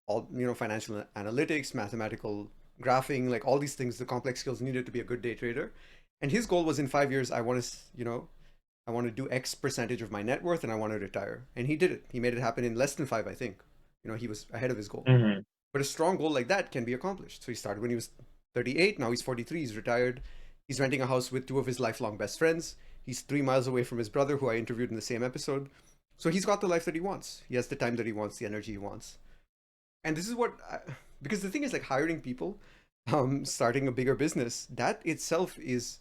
all financial analytics, mathematical graphing, like all these things, the complex skills needed to be a good day trader. And his goal was in 5 years, I want to do X percentage of my net worth and I want to retire. And he did it. He made it happen in less than five, I think. He was ahead of his goal. Hmm. But a strong goal like that can be accomplished. So he started when he was 38. Now he's 43. He's retired. He's renting a house with two of his lifelong best friends. He's 3 miles away from his brother, who I interviewed in the same episode. So he's got the life that he wants. He has the time that he wants, the energy he wants. And this is because the thing is, like, hiring people, starting a bigger business, that itself is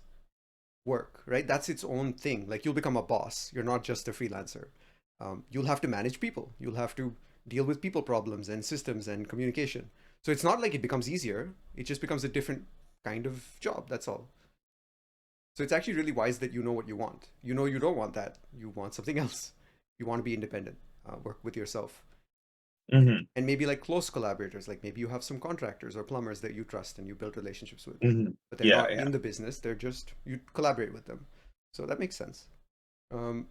work, right? That's its own thing. Like, you'll become a boss. You're not just a freelancer. You'll have to manage people. You'll have to deal with people problems and systems and communication. So it's not like it becomes easier. It just becomes a different kind of job. That's all. So it's actually really wise that you know what you want. You don't want that. You want something else. You want to be independent, work with yourself, Hmm. and maybe like close collaborators. Like maybe you have some contractors or plumbers that you trust and you build relationships with, Hmm. but they're Yeah, not yeah. in the business. They're just, you collaborate with them. So that makes sense. Um,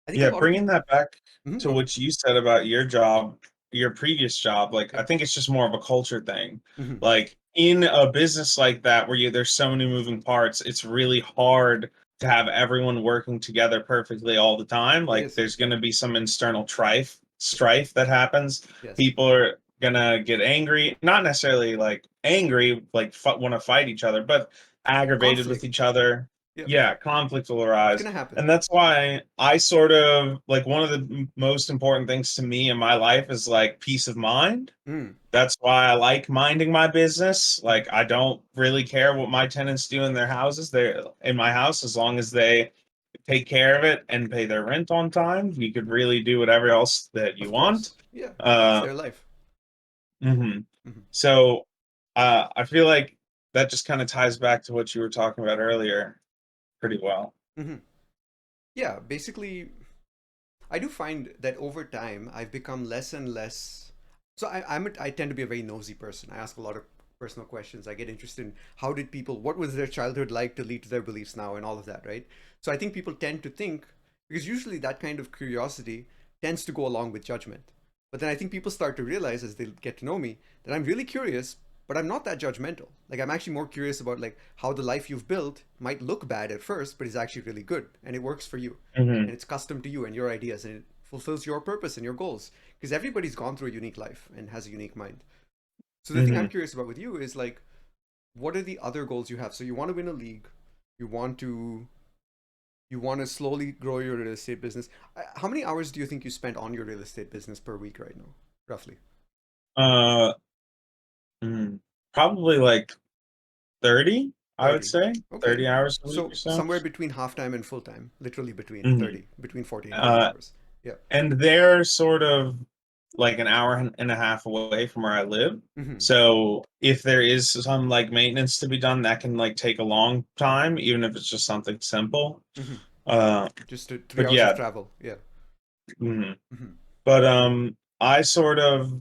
I think a Yeah, lot of bringing people. that back to Go ahead. what you said about your job, your previous job, like I Yep. think it's just more of a culture thing. Hmm. Like in a business like that where there's so many moving parts, it's really hard to have everyone working together perfectly all the time. It Like is. there's going to be some internal strife that happens. Yes. People are going to get angry, not necessarily like angry, like want to fight each other, but aggravated with Conflict. each other. Yep. Yeah, conflict will It's arise. gonna happen. And that's why I sort of like one of the most important things to me in my life is like peace of mind. Mm. That's why I like minding my business. Hmm. Like I don't really care what my tenants do in their houses. They're in my house as long as they take care of it and pay their rent on time. You could really do whatever else that you Of want. course. Yeah. It's Uh, their life. mhm. Hmm. So I feel like that just kind of ties back to what you were talking about earlier pretty well. Hmm. Yeah. Basically, I do find that over time I've become less and less. So I tend to be a very nosy person. I ask a lot of personal questions. I get interested in how did people, what was their childhood like to lead to their beliefs now and all of that, right? So I think people tend to think, because usually that kind of curiosity tends to go along with judgment. But then I think people start to realize as they get to know me that I'm really curious, but I'm not that judgmental. Like I'm actually more curious about like how the life you've built might look bad at first, but is actually really good and it works for you. Hmm. And it's custom to you and your ideas and it fulfills your purpose and your goals. Because everybody's gone through a unique life and has a unique mind. So the thing I'm Hmm. curious about with you is like, what are the other goals you have? So you want to win a league, you want to slowly grow your real estate business. How many hours do you think you spend on your real estate business per week right now, roughly? Uh, mm, Probably like 30, I would 30. say. Okay. 30 hours a week or So so. somewhere between half time and full time, literally between Hmm. 30, between 40 and 30 Uh, hours. Yeah. and they're sort of like an hour and a half away from where I live. Mm-hmm. So if there is some like maintenance to be done, that can like take a long time, even if it's just something simple. Mm-hmm. Uh, Just 3 hours of but yeah. travel. Yeah. Mhm. Mm-hmm. But I sort of,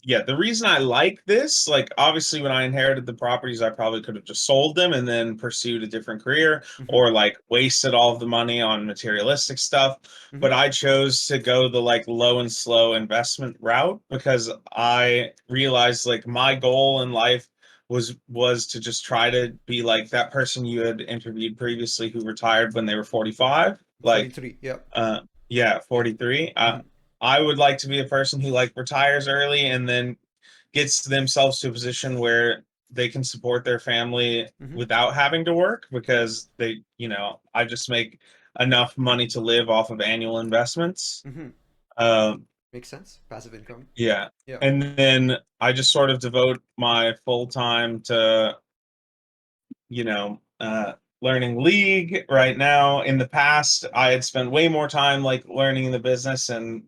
yeah, the reason I like this, like obviously when I inherited the properties, I probably could have just sold them and then pursued a different career Mm-hmm. or like wasted all of the money on materialistic stuff. Mm-hmm. But I chose to go the like low and slow investment route because I realized like my goal in life was to just try to be like that person you had interviewed previously who retired when they were 45. Like 43. Yeah. uh yeah, Yeah. 43. Mm-hmm. I would like to be a person who like retires early and then gets themselves to a position where they can support their family Mm-hmm. without having to work Yeah. because I just make enough money to live off of annual investments. Mm-hmm. Um, Makes sense. Passive income. yeah. Yeah. And then I just sort of devote my full time to learning league right now. In the past, I had spent way more time like learning the business and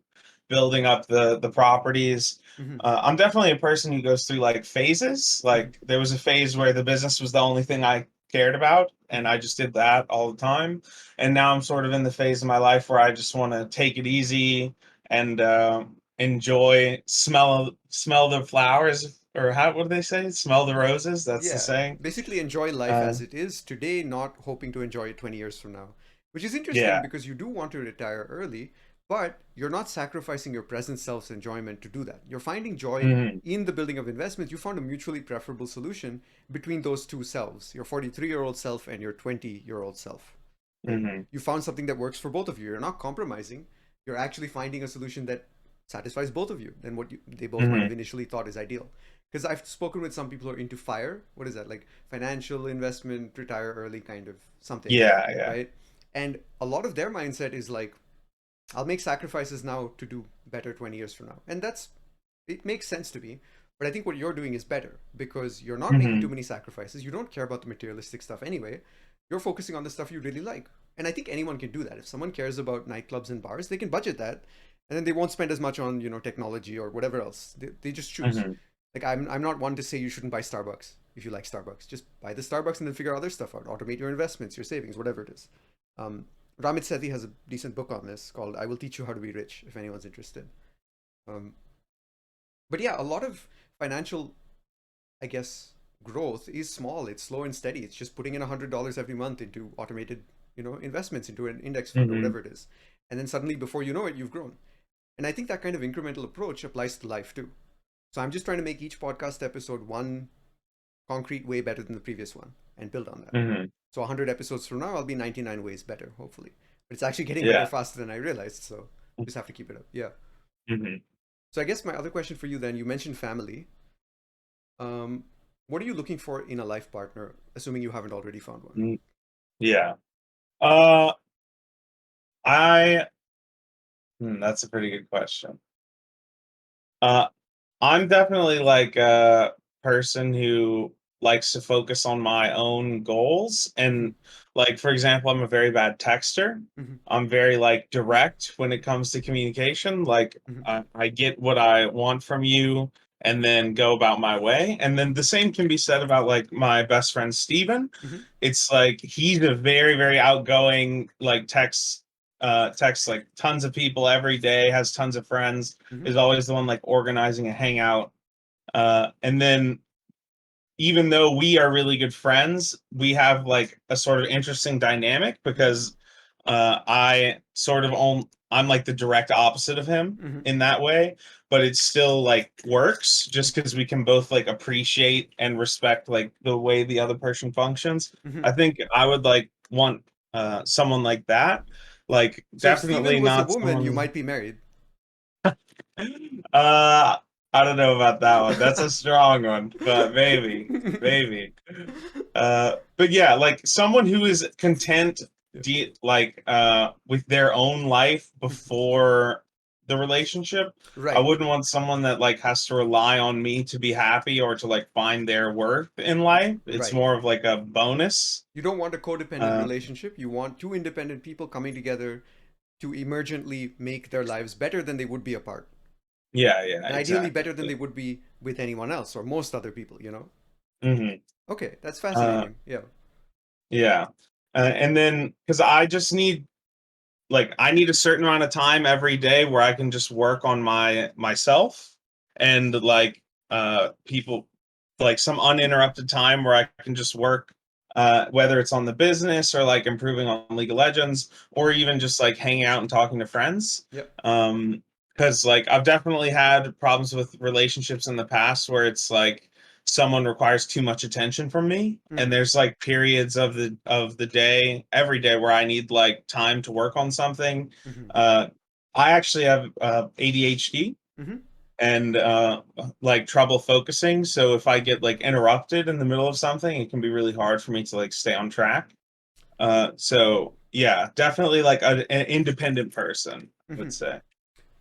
building up the properties. Mm-hmm. I'm definitely a person who goes through like phases. Mm-hmm. Like there was a phase where the business was the only thing I cared about, and Mm-hmm. I just did that all the time. And now I'm sort of in the phase of my life where I just want to take it easy and enjoy, smell the flowers, or how what do they say? Smell the roses. That's the Yeah, saying. basically enjoy life Uh, as it is today, not hoping to enjoy it 20 years from now. Which is interesting yeah. because you do want to retire early, but you're not sacrificing your present self's enjoyment to do that. You're finding joy Hmm. in the building of investments. You found a mutually preferable solution between those two selves, your 43-year-old self and your 20-year-old self. Right? Hmm. You found something that works for both of you. You're not compromising. You're actually finding a solution that satisfies both of you than what they both might have Hmm. initially thought is ideal. Because I've spoken with some people who are into fire. What is that? Like financial investment, retire early kind of something, Yeah, yeah. right? And a lot of their mindset is like, I'll make sacrifices now to do better 20 years from now. And it makes sense to me. But I think what you're doing is better because you're not making too Hmm. many sacrifices. You don't care about the materialistic stuff anyway. You're focusing on the stuff you really like. And I think anyone can do that. If someone cares about nightclubs and bars, they can budget that. And then they won't spend as much on, technology or whatever else. They just choose. Hmm. Like I'm not one to say you shouldn't buy Starbucks if you like Starbucks. Just buy the Starbucks and then figure other stuff out. Automate your investments, your savings, whatever it is. Um, Ramit Sethi has a decent book on this called "I Will Teach You How to Be Rich" if anyone's interested. Um, but yeah, a lot of financial, I guess, growth is small. It's slow and steady. It's just putting in $100 every month into automated, investments into an index fund or Hmm. whatever it is, and then suddenly, before you know it, you've grown. And I think that kind of incremental approach applies to life too. So I'm just trying to make each podcast episode one concrete way better than the previous one and build on that. Hmm. So 100 episodes from now, I'll be 99 ways better, hopefully. But it's actually getting better Yeah. faster than I realized. So just have to keep it up. Yeah. Hmm. So I guess my other question for you then, you mentioned family. Um, what are you looking for in a life partner, assuming you haven't already found one? Yeah. Uh, I. That's a pretty good question. Uh, I'm definitely like a person who likes to focus on my own goals. Mm-hmm. And like, for example, I'm a very bad texter. Mm-hmm. I'm very like direct when it comes to communication. Like Mm-hmm. I get what I want from you and then go about my way. And then the same can be said about like my best friend Steven. Mm-hmm. It's like he's a very, very outgoing, like text like tons of people every day, has tons of friends, Mm-hmm. is always the one like organizing a hangout. And then even though we are really good friends, we have like a sort of interesting dynamic because I sort of I'm like the direct opposite of him Hmm. in that way, but it still like works just because we can both like appreciate and respect like the way the other person functions. Hmm. I think I would like want someone like that. Like So if Steven definitely was a not woman, you someone might be married. uh I don't know about that one. That's a strong one, but maybe, maybe. But yeah, like someone who is content Yeah. like with their own life before the relationship. I Right. wouldn't want someone that like has to rely on me to be happy or to like find their worth in life. It's Right. more of like a bonus. You don't want a codependent Uh relationship. You want two independent people coming together to emergently make their lives better than they would be apart. yeah, yeah, And ideally exactly. better than they would be with anyone else or most other people, you know? Hmm. Okay, that's Uh fascinating. Yeah. yeah. And then because I just need like I need a certain amount of time every day where I can just work on myself and like people like some uninterrupted time where I can just work whether it's on the business or like improving on League of Legends or Hmm. even just like hanging out and talking to friends. Yep. Because like I've definitely had problems with relationships in the past where it's like someone requires too much attention from me and Hmm. there's like periods of the day every day where I need like time to work on something. Hmm. uh I actually have ADHD Hmm. and like trouble focusing, so if I get like interrupted in the middle of something it can be really hard for me to like stay on track. So yeah, definitely like an independent person, I Hmm. would say.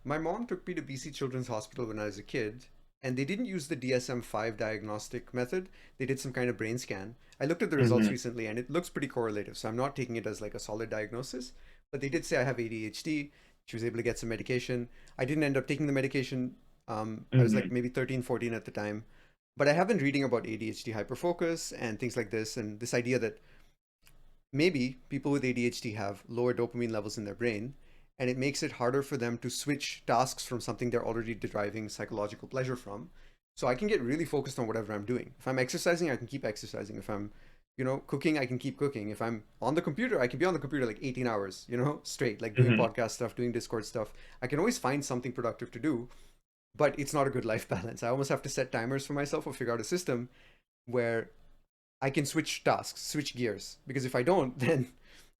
My mom took me to BC Children's Hospital when I was a kid, and they didn't use the DSM-5 diagnostic method. They did some kind of brain scan. I looked at the results Hmm. recently, and it looks pretty correlative, so I'm not taking it as like a solid diagnosis. But they did say I have ADHD. She was able to get some medication. I didn't end up taking the medication. I was like Hmm. maybe 13, 14 at the time. But I have been reading about ADHD hyperfocus and things like this, and this idea that maybe people with ADHD have lower dopamine levels in their brain, and it makes it harder for them to switch tasks from something they're already deriving psychological pleasure from. So I can get really focused on whatever I'm doing. If I'm exercising, I can keep exercising. If I'm, cooking, I can keep cooking. If I'm on the computer, I can be on the computer like 18 hours, straight, like doing Hmm. podcast stuff, doing Discord stuff. I can always find something productive to do, but it's not a good life balance. I almost have to set timers for myself or figure out a system where I can switch tasks, switch gears. Because if I don't, then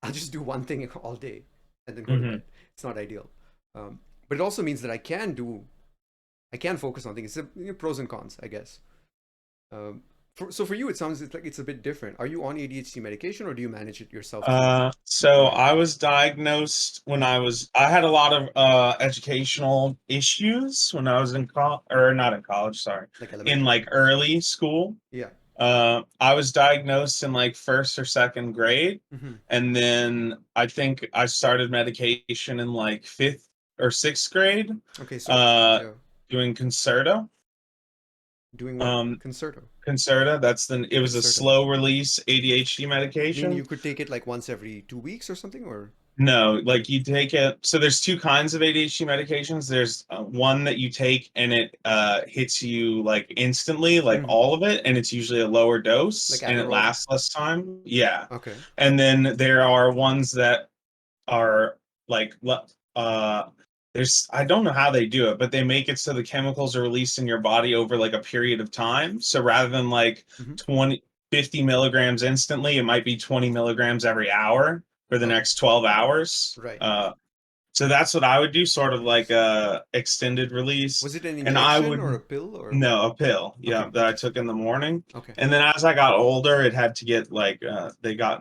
I'll just do one thing all day and then go to Hmm. bed. It's not ideal. Um, but it also means that I can focus on things. It's pros and cons, I guess. So for you, it sounds like it's a bit different. Are you on ADHD medication or do you manage it yourself through So writing? I was diagnosed when I had a lot of educational issues when I was in college, or not in college, sorry, Like in elementary? like early school. Yeah. I was diagnosed in like first or second grade, Hmm. and then I think I started medication in like fifth or sixth grade, Okay, so uh, yeah, doing Concerta. doing what? Um, Concerto. Concerta, it was a Concerto. slow release ADHD Mean medication. you could take it like once every 2 weeks or something, or No, like you take it. So there's two kinds of ADHD medications. There's one that you take and it hits you like instantly, like Mhm. all of it, and it's usually a lower Like dose and it Adderall? lasts less time. Yeah. Okay. And then there are ones that are like there's I don't know how they do it, but they make it so the chemicals are released in your body over like a period of time. So rather than like Hmm. 20 50 milligrams instantly, it might be 20 milligrams every hour for the Okay. next 12 hours. Right. So that's what I would do, sort of like a extended release. Was it an And I injection or would a pill or? no, a pill, Okay, yeah, that I took interesting. in the morning. Okay, And then as I got older, it had to get like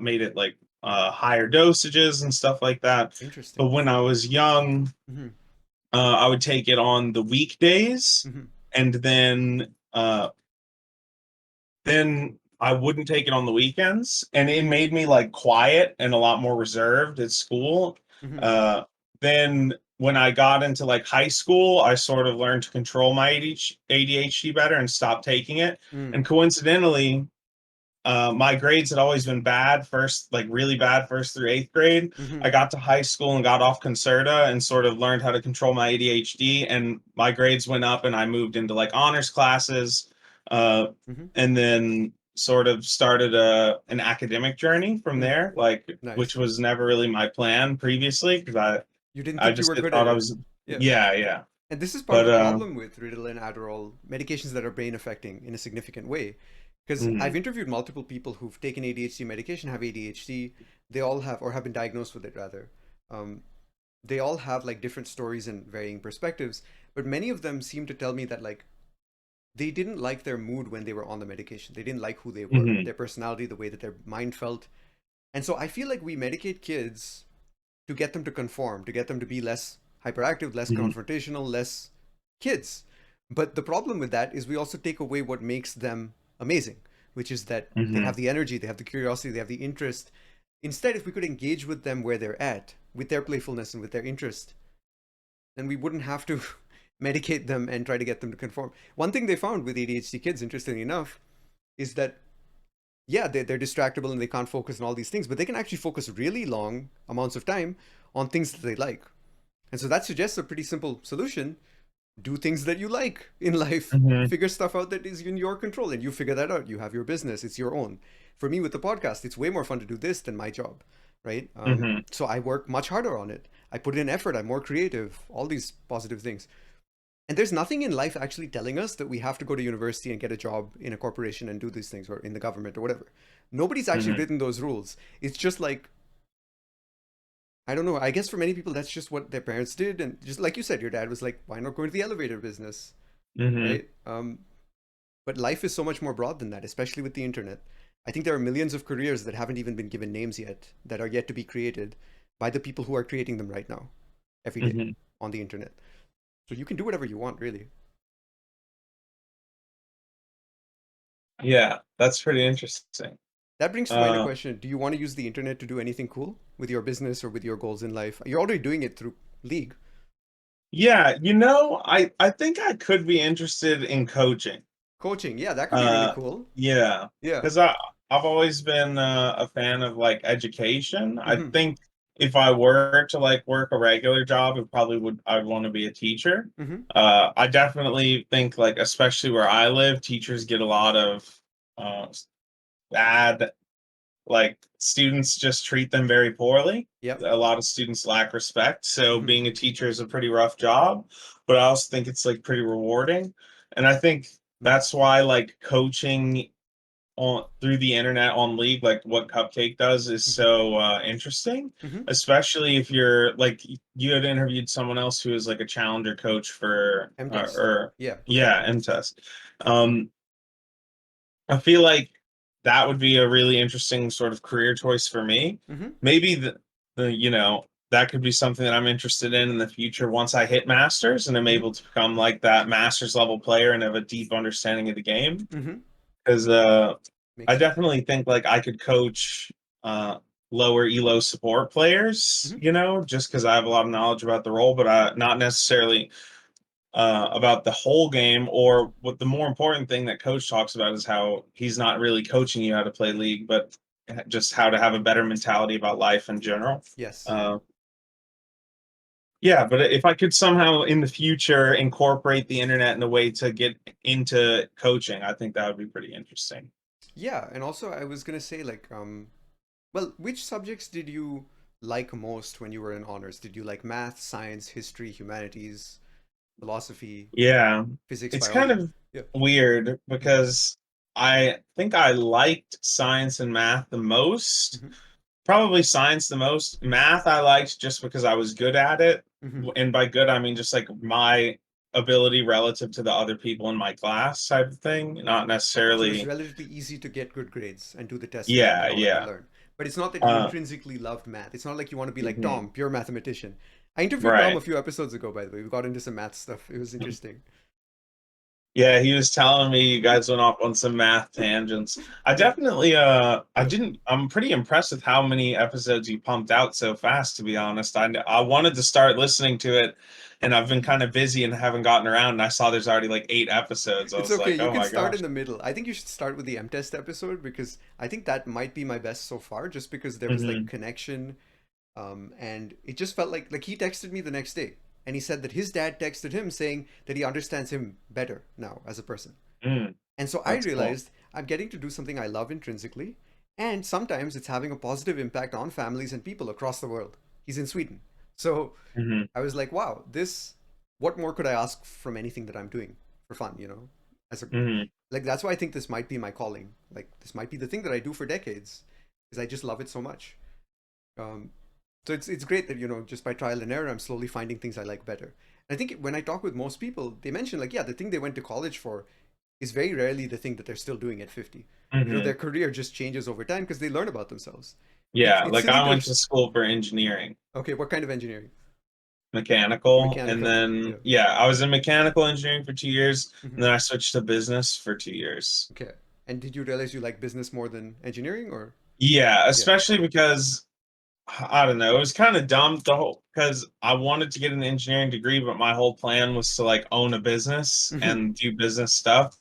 made it like higher dosages and stuff like that. But interesting. when I was young, Hmm. I would take it on the weekdays, Hmm. and then I wouldn't take it on the weekends, and it made me like quiet and a lot more reserved at school. Hmm. Uh, then when I got into like high school, I sort of learned to control my ADHD better and stopped taking it. Mm. And coincidentally, my grades had always been bad, first like really bad first through eighth grade. Hmm. I got to high school and got off Concerta and sort of learned how to control my ADHD, and my grades went up, and I moved into like honors classes. uh, Mm-hmm. and then sort of started an academic journey from Mm. there, like which Nice. was never really my plan previously because You didn't I think you just were good at thought I it. was Yeah. yeah. And this is part of But the problem with Ritalin, Adderall, medications that are brain affecting in a significant way. Because I've mhm, interviewed multiple people who've taken ADHD medication, have ADHD. They all have, or have been diagnosed with it rather. Um, they all have like different stories and varying perspectives. But many of them seem to tell me that like they didn't like their mood when they were on the medication. They didn't like who they were, mhm, their personality, the way that their mind felt. And so I feel like we medicate kids to get them to conform, to get them to be less hyperactive, less mhm, confrontational, less kids. But the problem with that is we also take away what makes them amazing, which is that they mhm, have the energy, they have the curiosity, they have the interest. Instead, if we could engage with them where they're at, with their playfulness and with their interest, then we wouldn't have to medicate them and try to get them to conform. One thing they found with ADHD kids, interestingly enough, is that yeah, they're distractible and they can't focus on all these things, but they can actually focus really long amounts of time on things that they like. And so that suggests a pretty simple solution. Do things that you like in life. mhm, Figure stuff out that is in your control, and you figure that out. You have your business, it's your own. For me, with the podcast, it's way more fun to do this than my job, right? mhm, So I work much harder on it. I put in effort, I'm more creative, all these positive things. And there's nothing in life actually telling us that we have to go to university and get a job in a corporation and do these things or in the government or whatever. Nobody's actually mhm. written those rules. It's just like, I don't know. I guess for many people, that's just what their parents did. And just like you said, your dad was like, why not go into the elevator business? Mhm. Right? But life is so much more broad than that, especially with the internet. I think there are millions of careers that haven't even been given names yet, that are yet to be created by the people who are creating them right now, every day Mhm. on the internet. So you can do whatever you want, really. Yeah, that's pretty interesting. That brings to mind a Uh, question. Do you want to use the internet to do anything cool with your business or with your goals in life? You're already doing it through League. yeah, I think I could be interested in coaching. Coaching, yeah, that could be really Uh, cool. yeah, Yeah. because I've always been a fan of like education. I Mm-hmm. think if I were to like work a regular job, it probably would I'd want to be a teacher. Mm-hmm. I definitely think like especially where I live, teachers get a lot of uh, bad like students just treat them very poorly. Yep. A lot of students lack respect. So Mm-hmm. being a teacher is a pretty rough job, but I also think it's like pretty rewarding. And I think Mm-hmm. that's why like coaching on through the internet on League, like what Cupcake does is Mm-hmm. so interesting, Mm-hmm. especially if you're like you had interviewed someone else who is like a challenger coach for Emtest. or Yeah. yeah, Mtest. Um I feel like that would be a really interesting sort of career choice for me. Mm-hmm. Maybe that could be something that I'm interested in the future once I hit masters and I'm Mm-hmm. able to become like that masters level player and have a deep understanding of the game. Mm-hmm. Because I Makes sense. definitely think like I could coach uh, lower elo support players, Mm-hmm. just because I have a lot of knowledge about the role, but not necessarily about the whole game. Or what the more important thing that coach talks about is how he's not really coaching you how to play league, but just how to have a better mentality about life in general. Yes. Uh, yeah, but if I could somehow in the future incorporate the internet in a way to get into coaching, I think that would be pretty interesting. Yeah, and also I was gonna say like, well, which subjects did you like most when you were in honors? Did you like math, science, history, humanities, philosophy, Yeah, physics, it's kind biology? of Yeah. weird Mm-hmm. because I think I liked science and math the most. Mm-hmm. Probably science the most. Math I liked just because I was good at it. Mm-hmm. And by good, I mean just like my ability relative to the other people in my class type of thing, not So it was necessarily. relatively easy to get good grades and do the tests Yeah, and all that and yeah. learn. But it's not that you Uh, intrinsically loved math. It's not like you want to be like mhm, Tom, pure mathematician. I interviewed Tom right. a few episodes ago, by the way. We got into some math stuff. It was interesting. Yeah, he was telling me you guys went off on some math tangents. I Yeah. definitely I Yeah. didn't I'm pretty impressed with how many episodes you pumped out so fast, to be honest. I wanted to start listening to it and I've been kind of busy and haven't gotten around and I saw there's already like 8 episodes. I It's was okay. like, You "Oh can my start gosh." in the middle. I think you should start with the Emtest episode because I think that might be my best so far, just because there was like Mhm. connection, and it just felt like he texted me the next day, and he said that his dad texted him saying that he understands him better now as a person. Mm. And so I That's cool. realized I'm getting to do something I love intrinsically, and sometimes it's having a positive impact on families and people across the world. He's in Sweden. So Hmm. I was like, wow, this, what more could I ask from anything that I'm doing for fun, As a, Hmm. like, that's why I think this might be my calling. Like, this might be the thing that I do for decades, because I just love it so much. Um, so it's great that, just by trial and error, I'm slowly finding things I like better. And I think when I talk with most people, they mention, like, yeah, the thing they went to college for is very rarely the thing that they're still doing at 50. Their Hmm. career just changes over time because they learn about themselves. Yeah, It's like silly I to, went to school for engineering, okay, what kind of engineering? mechanical, and Mechanical, then yeah. yeah, I was in mechanical engineering for 2 years, and Hmm. then I switched to business for 2 years. Okay. And did you realize you like business more than engineering or? Yeah, Yeah. especially because I don't know, it was kind of dumb the whole because I wanted to get an engineering degree, but my whole plan was to like own a business Hmm. and do business stuff.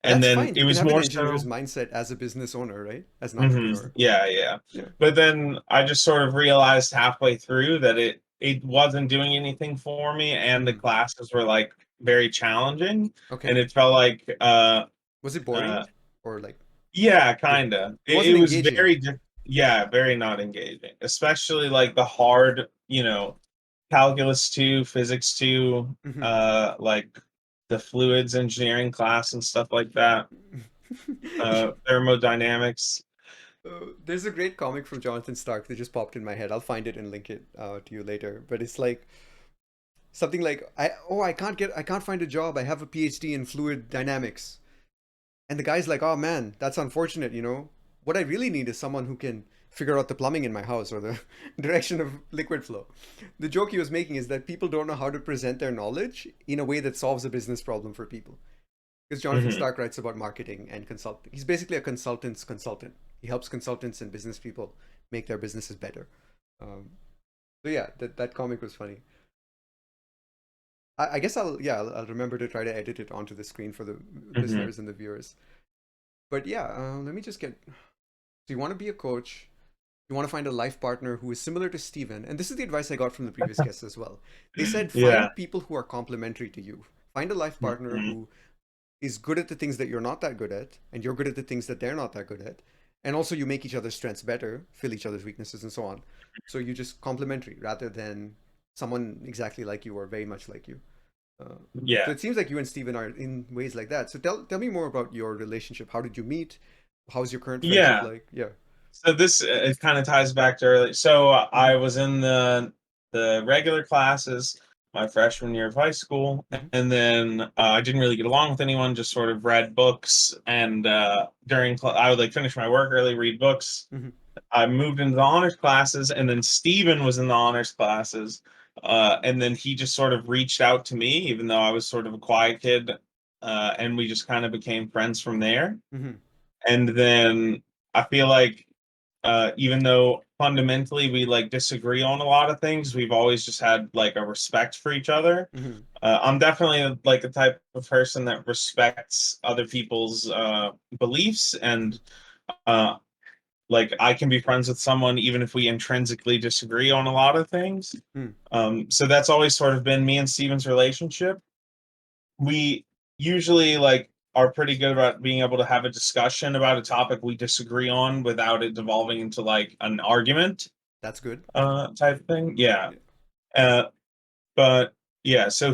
But And that's then fine. it You can was have an more engineer's so. mindset as a business owner, right? As an Hmm. entrepreneur. Yeah, yeah. Yeah. But then I just sort of realized halfway through that it wasn't doing anything for me, and the Hmm. classes were like very challenging, and Okay. it felt like Was it uh boring or like, yeah, yeah, kind of. it It wasn't was engaging. very yeah, very not engaging, especially like the hard, calculus 2, physics 2, Hmm. like the fluids engineering class and stuff like that, thermodynamics. There's a great comic from Jonathan Stark that just popped in my head. I'll find it and link it to you later. But it's like something like, I can't find a job. I have a PhD in fluid dynamics. And the guy's like, oh man, that's unfortunate. What I really need is someone who can figure out the plumbing in my house or the direction of liquid flow. The joke he was making is that people don't know how to present their knowledge in a way that solves a business problem for people. Because Jonathan Hmm. Stark writes about marketing and consulting. He's basically a consultant's consultant. He helps consultants and business people make their businesses better. Um, so yeah, that comic was funny. I guess I'll remember to try to edit it onto the screen for the Hmm. listeners and the viewers. But yeah, let me just get. So you want to be a coach. You want to find a life partner who is similar to Steven. And this is the advice I got from the previous guests as well. They said Yeah. find people who are complementary to you. Find a life partner Hmm. who is good at the things that you're not that good at, and you're good at the things that they're not that good at. And also, you make each other's strengths better, fill each other's weaknesses, and so on. So you just complementary rather than someone exactly like you or very much like you. Uh, so Yeah. it seems like you and Steven are in ways like that. So tell me more about your relationship. How did you meet? How's your current friendship Yeah. like? Yeah. So this it kind of ties back to early. So I Mm-hmm. was in the regular classes my freshman year of high school, Mm-hmm. and then I didn't really get along with anyone. Just sort of read books, and I would like finish my work early, read books. Mm-hmm. I moved into the honors classes, and then Steven was in the honors classes, and then he just sort of reached out to me, even though I was sort of a quiet kid, and we just kind of became friends from there. Mm-hmm. And then I feel like even though fundamentally we like disagree on a lot of things, we've always just had like a respect for each other. Mm-hmm. I'm definitely like the type of person that respects other people's beliefs, and uh, like I can be friends with someone even if we intrinsically disagree on a lot of things. Mm-hmm. So that's always sort of been me and Steven's relationship. We usually like are pretty good about being able to have a discussion about a topic we disagree on without it devolving into like an argument That's good. type of thing. Yeah. Yeah. Uh, but yeah, so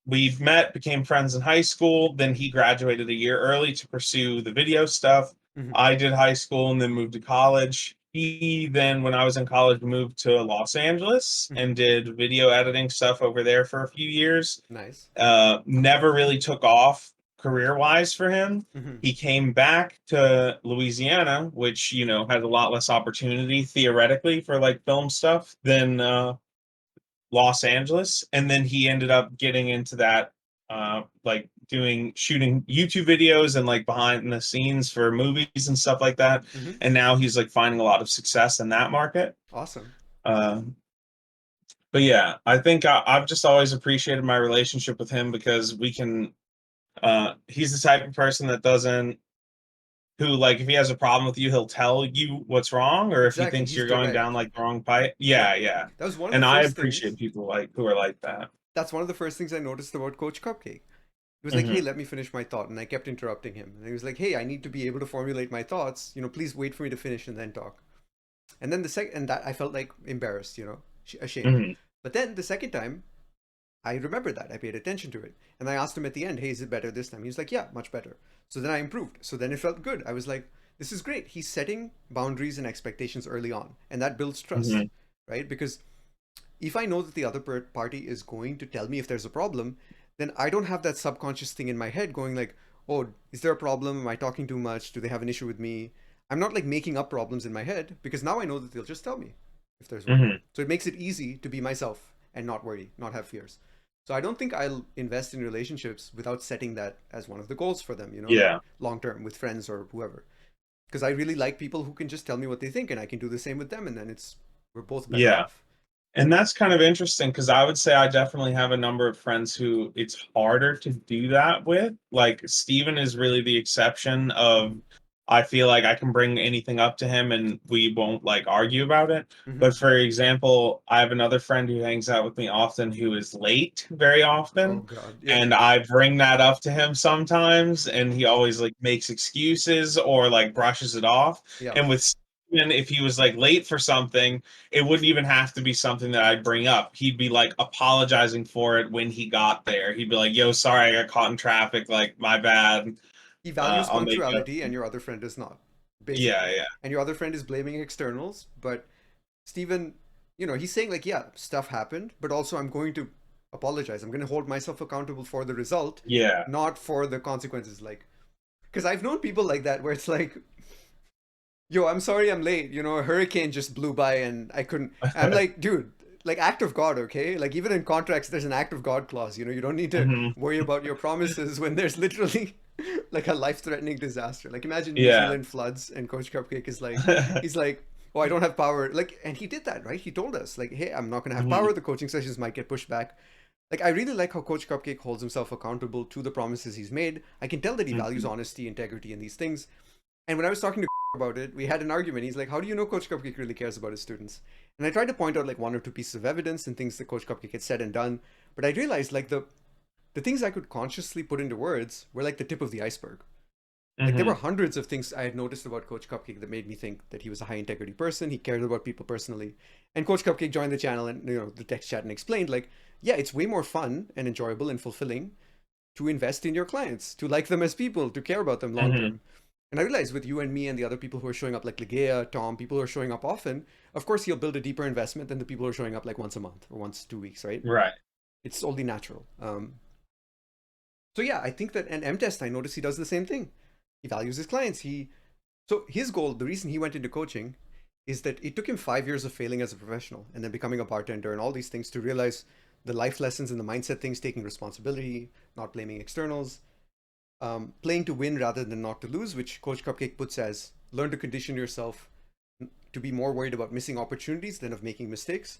we met, became friends in high school. Then he graduated a year early to pursue the video stuff. Mm-hmm. I did high school and then moved to college. He then, when I was in college, moved to Los Angeles Mm-hmm. and did video editing stuff over there for a few years. Nice. Never really took off career wise for him. Mm-hmm. He came back to Louisiana, which, has a lot less opportunity theoretically for like film stuff than Los Angeles. And then he ended up getting into that, like shooting YouTube videos and like behind the scenes for movies and stuff like that. Mm-hmm. And now he's like finding a lot of success in that market. Awesome. Uh, but yeah, I think I've just always appreciated my relationship with him because he's the type of person that doesn't who like if he has a problem with you, he'll tell you what's wrong, or if he Exactly. thinks He's you're going direct. down like the wrong pipe. Yeah. Yeah, yeah. That was one of the And I first appreciate things. people like who are like that. That's one of the first things I noticed about Coach Cupcake. He was like, hey, Hmm. let me finish my thought. And I kept interrupting him. And he was like, hey, I need to be able to formulate my thoughts. Please wait for me to finish and then talk. And then and that I felt like embarrassed, ashamed. Hmm. But then the second time, I remembered that. I paid attention to it. And I asked him at the end, hey, is it better this time? He was like, yeah, much better. So then I improved. So then it felt good. I was like, this is great. He's setting boundaries and expectations early on. And that builds trust, Hmm. right? Because if I know that the other party is going to tell me if there's a problem, then I don't have that subconscious thing in my head going like, oh, is there a problem? Am I talking too much? Do they have an issue with me? I'm not like making up problems in my head because now I know that they'll just tell me if there's one. Hmm. So it makes it easy to be myself and not worry, not have fears. So I don't think I'll invest in relationships without setting that as one of the goals for them, like Yeah. long term with friends or whoever. Because I really like people who can just tell me what they think and I can do the same with them and then we're both better Yeah. off. And that's kind of interesting because I would say I definitely have a number of friends who it's harder to do that with. Like Steven is really the exception of I feel like I can bring anything up to him and we won't like argue about it. Mm-hmm. But for example, I have another friend who hangs out with me often who is late very Oh often. God, yeah, And I bring that up to him sometimes and he always like makes excuses or like brushes it off. yeah. And with Steven, if he was like late for something, it wouldn't even have to be something that I'd bring up. He'd be like apologizing for it when he got there. He'd be like, "Yo, sorry, I got caught in traffic. Like, my bad. He values I'll make it up." punctuality, and your other friend does not, Yeah, basically. yeah. And your other friend is blaming externals, but Stephen, he's saying like, yeah, stuff happened, but also I'm going to apologize. I'm going to hold myself accountable for the result, Yeah. not for the consequences. Like, because I've known people like that where it's like, yo, I'm sorry I'm late. A hurricane just blew by and I couldn't. I'm like, dude, like act of God, okay? Like even in contracts, there's an act of God clause. You don't need to Hmm. worry about your promises when there's literally like a life-threatening disaster. Like imagine New Yeah. Zealand floods and Coach Cupcake he's like, oh, I don't have power. Like, and he did that, right? He told us like, hey, I'm not gonna have Hmm. power. The coaching sessions might get pushed back. Like I really like how Coach Cupcake holds himself accountable to the promises he's made. I can tell that he values Hmm. honesty, integrity, and these things. And when I was talking to about it, we had an argument. He's like, "How do you know Coach Cupcake really cares about his students?" And I tried to point out like one or two pieces of evidence and things that Coach Cupcake had said and done, but I realized like the things I could consciously put into words were like the tip of the iceberg. Like there were Hmm. hundreds of things I had noticed about Coach Cupcake that made me think that he was a high integrity person. He cared about people personally. And Coach Cupcake joined the channel and the text chat and explained like, yeah, it's way more fun and enjoyable and fulfilling to invest in your clients, to like them as people, to care about them long Hmm. term. And I realized with you and me and the other people who are showing up, like Ligea, Tom, people who are showing up often, of course he'll build a deeper investment than the people who are showing up like once a month or once 2 weeks, right? Right. It's only natural. So yeah, I think that an Emtest, I notice he does the same thing. He values his clients. So his goal, the reason he went into coaching, is that it took him 5 years of failing as a professional and then becoming a bartender and all these things to realize the life lessons and the mindset things, taking responsibility, not blaming externals, playing to win rather than not to lose, which Coach Cupcake puts as learn to condition yourself to be more worried about missing opportunities than of making mistakes.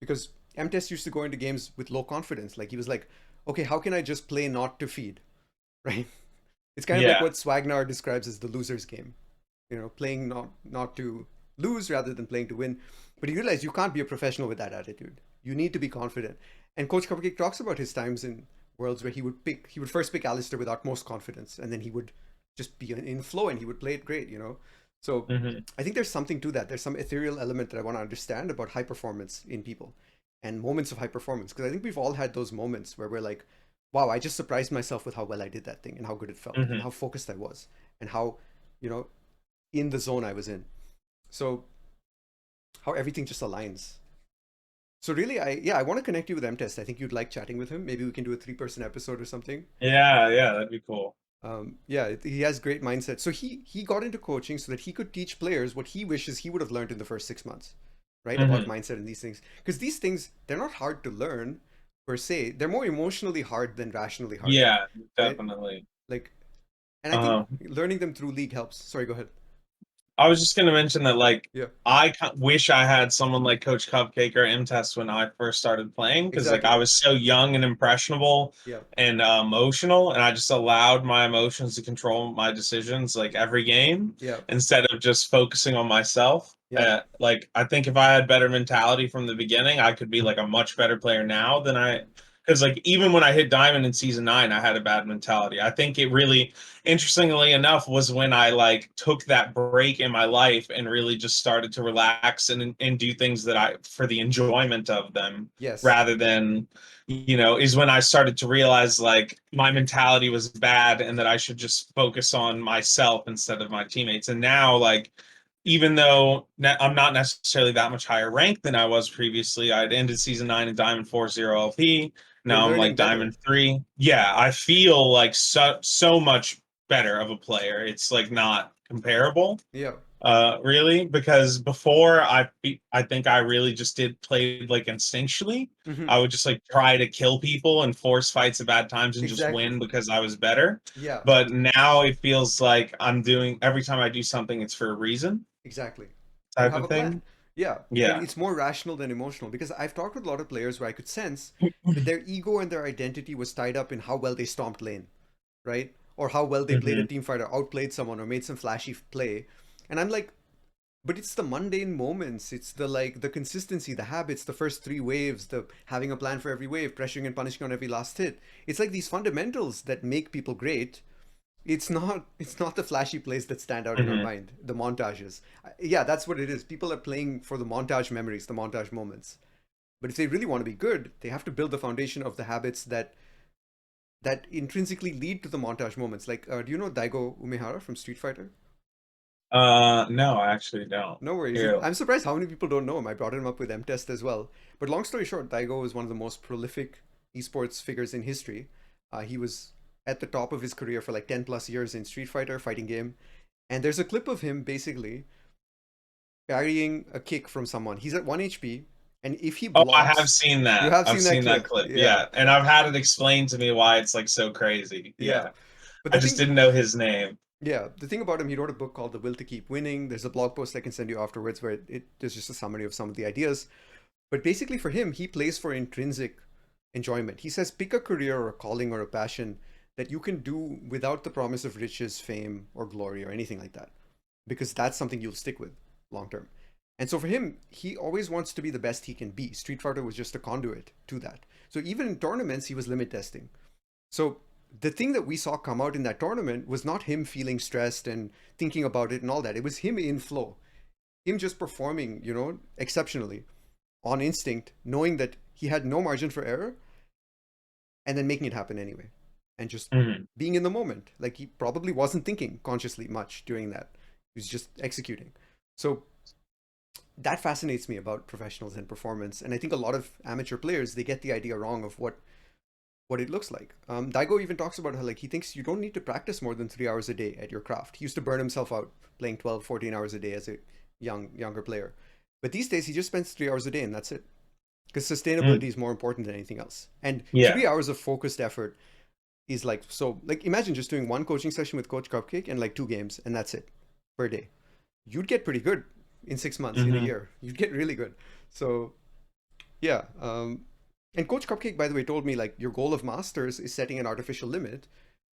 Because Mtest used to go into games with low confidence. Like he was like, okay, how can I just play not to feed? Right? It's kind of like Yeah. what Swagnar describes as the loser's game. Playing not to lose rather than playing to win. But he realized you can't be a professional with that attitude. You need to be confident. And Coach Cupcake talks about his times in worlds where he would first pick Alistair with utmost confidence, and then he would just be in flow and he would play it great. So Hmm. I think there's something to that. There's some ethereal element that I want to understand about high performance in people and moments of high performance. Because I think we've all had those moments where we're like, wow, I just surprised myself with how well I did that thing and how good it felt and Hmm. how focused I was and how, you know, in the zone I was in. So how everything just aligns. So really, I want to connect you with Mtest. I think you'd like chatting with him. Maybe we can do a 3-person episode or something. Yeah, yeah, that'd be cool. Yeah, he has great mindset. So he got into coaching so that he could teach players what he wishes he would have learned in the first 6 months, right? About Hmm. mindset and these things. Because these things, they're not hard to learn per se. They're more emotionally hard than rationally hard, Yeah, right? definitely. Like, and I think Um, learning them through league helps. Sorry, go ahead. I was just going to mention that, like, Yeah, wish I had someone like Coach Cupcake or Imtest when I first started playing because, like, I exactly. was so young and impressionable Yeah, and emotional, and I just allowed my emotions to control my decisions, like, every game yeah, instead of just focusing on myself. yeah. Like, I think if I had better mentality from the beginning, I could be like a much better player now than I because like even when I hit diamond in season 9, I had a bad mentality. I think it really, interestingly enough, was when I like took that break in my life and really just started to relax and do things that I for the enjoyment of them Yes. rather than, is when I started to realize like my mentality was bad and that I should just focus on myself instead of my teammates. And now like even though I'm not necessarily that much higher ranked than I was previously, I'd ended season 9 in Diamond 40 LP. You're Now I'm learning like better. Diamond 3. Yeah, I feel like so much better of a player. It's like not comparable, Yeah. really, because before I think I really just did play like instinctually. Hmm. I would just like try to kill people and force fights at bad times and just Exactly. win because I was better. Yeah. But now it feels like I'm doing every time I do something, it's for a reason Exactly. You type have of a plan. thing. Yeah, and Yeah. it's more rational than emotional because I've talked with a lot of players where I could sense that their ego and their identity was tied up in how well they stomped lane, right? Or how well they played a Hmm. team fighter, outplayed someone, or made some flashy play. And I'm like, but it's the mundane moments. It's the like the consistency, the habits, the first three waves, the having a plan for every wave, pressuring and punishing on every last hit. It's like these fundamentals that make people great. It's not the flashy plays that stand out in our Hmm. mind, the montages. Yeah, that's what it is. People are playing for the montage memories, the montage moments. But if they really want to be good, they have to build the foundation of the habits that intrinsically lead to the montage moments. Like, do you know Daigo Umehara from Street Fighter? No, I actually don't. No worries. Yeah. I'm surprised how many people don't know him. I brought him up with Emtest as well. But long story short, Daigo is one of the most prolific esports figures in history. He was at the top of his career for like 10 plus years in Street Fighter fighting game. And there's a clip of him basically parrying a kick from someone. He's at 1 HP, and if he Oh, I have blocks, seen you that. have I've seen that seen that clip. clip. Yeah, Yeah, and I've had it explained to me why it's like so crazy. yeah. Yeah. But I the just thing, didn't know his name. yeah, the thing about him, he wrote a book called The Will to Keep Winning. There's a blog post I can send you afterwards where there's just a summary of some of the ideas. But basically, for him, he plays for intrinsic enjoyment. He says, pick a career or a calling or a passion that you can do without the promise of riches, fame, or glory or anything like that, because that's something you'll stick with long term. And so for him, he always wants to be the best he can be. Street Fighter was just a conduit to that. So even in tournaments, he was limit testing. So the thing that we saw come out in that tournament was not him feeling stressed and thinking about it and all that. It was him in flow, him just performing, exceptionally on instinct, knowing that he had no margin for error, and then making it happen anyway, and just Mhm. being in the moment. Like he probably wasn't thinking consciously much during that. He was just executing. So that fascinates me about professionals and performance. And I think a lot of amateur players, they get the idea wrong of what it looks like. Daigo even talks about how like he thinks you don't need to practice more than 3 hours a day at your craft. He used to burn himself out playing 12, 14 hours a day as a younger player. But these days he just spends 3 hours a day and that's it. Because sustainability Mm. is more important than anything else. And Yeah. 3 hours of focused effort is like so like imagine just doing one coaching session with Coach Cupcake and like 2 games and that's it per day. You'd get pretty good in 6 months, in a Hmm. year. You'd get really good. So yeah. And Coach Cupcake, by the way, told me like your goal of masters is setting an artificial limit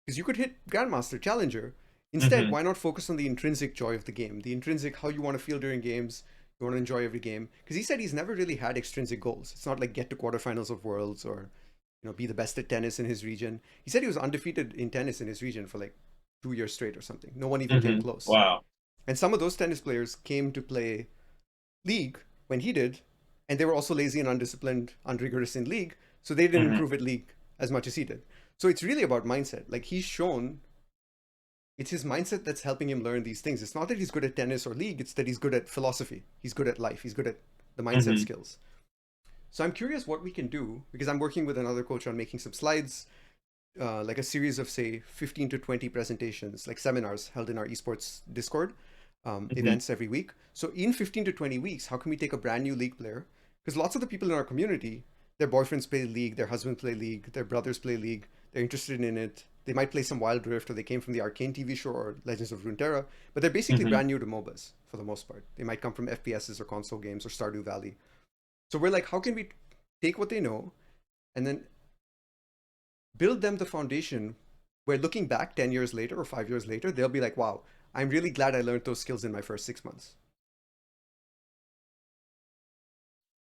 because you could hit Grandmaster, Challenger. Instead, Hmm. why not focus on the intrinsic joy of the game, the intrinsic how you want to feel during games, you want to enjoy every game? Because he said he's never really had extrinsic goals. It's not like get to quarterfinals of worlds or be the best at tennis in his region. He said he was undefeated in tennis in his region for like 2 years straight or something. No one even came Hmm. close. Wow. And some of those tennis players came to play league when he did, and they were also lazy and undisciplined, unrigorous in league, so they didn't Hmm. improve at league as much as he did. So it's really about mindset. Like he's shown it's his mindset that's helping him learn these things. It's not that he's good at tennis or league, it's that he's good at philosophy. He's good at life. He's good at the mindset Hmm. skills. So I'm curious what we can do because I'm working with another coach on making some slides, like a series of say 15 to 20 presentations, like seminars held in our esports Discord, Hmm. events every week. So in 15 to 20 weeks, how can we take a brand new league player? Because lots of the people in our community, their boyfriends play league, their husbands play league, their brothers play league, they're interested in it. They might play some Wild Rift or they came from the Arcane TV show or Legends of Runeterra, but they're basically Hmm. brand new to MOBAs for the most part. They might come from FPSs or console games or Stardew Valley. So we're like, how can we take what they know and then build them the foundation where looking back 10 years later or 5 years later, they'll be like, wow, I'm really glad I learned those skills in my first 6 months.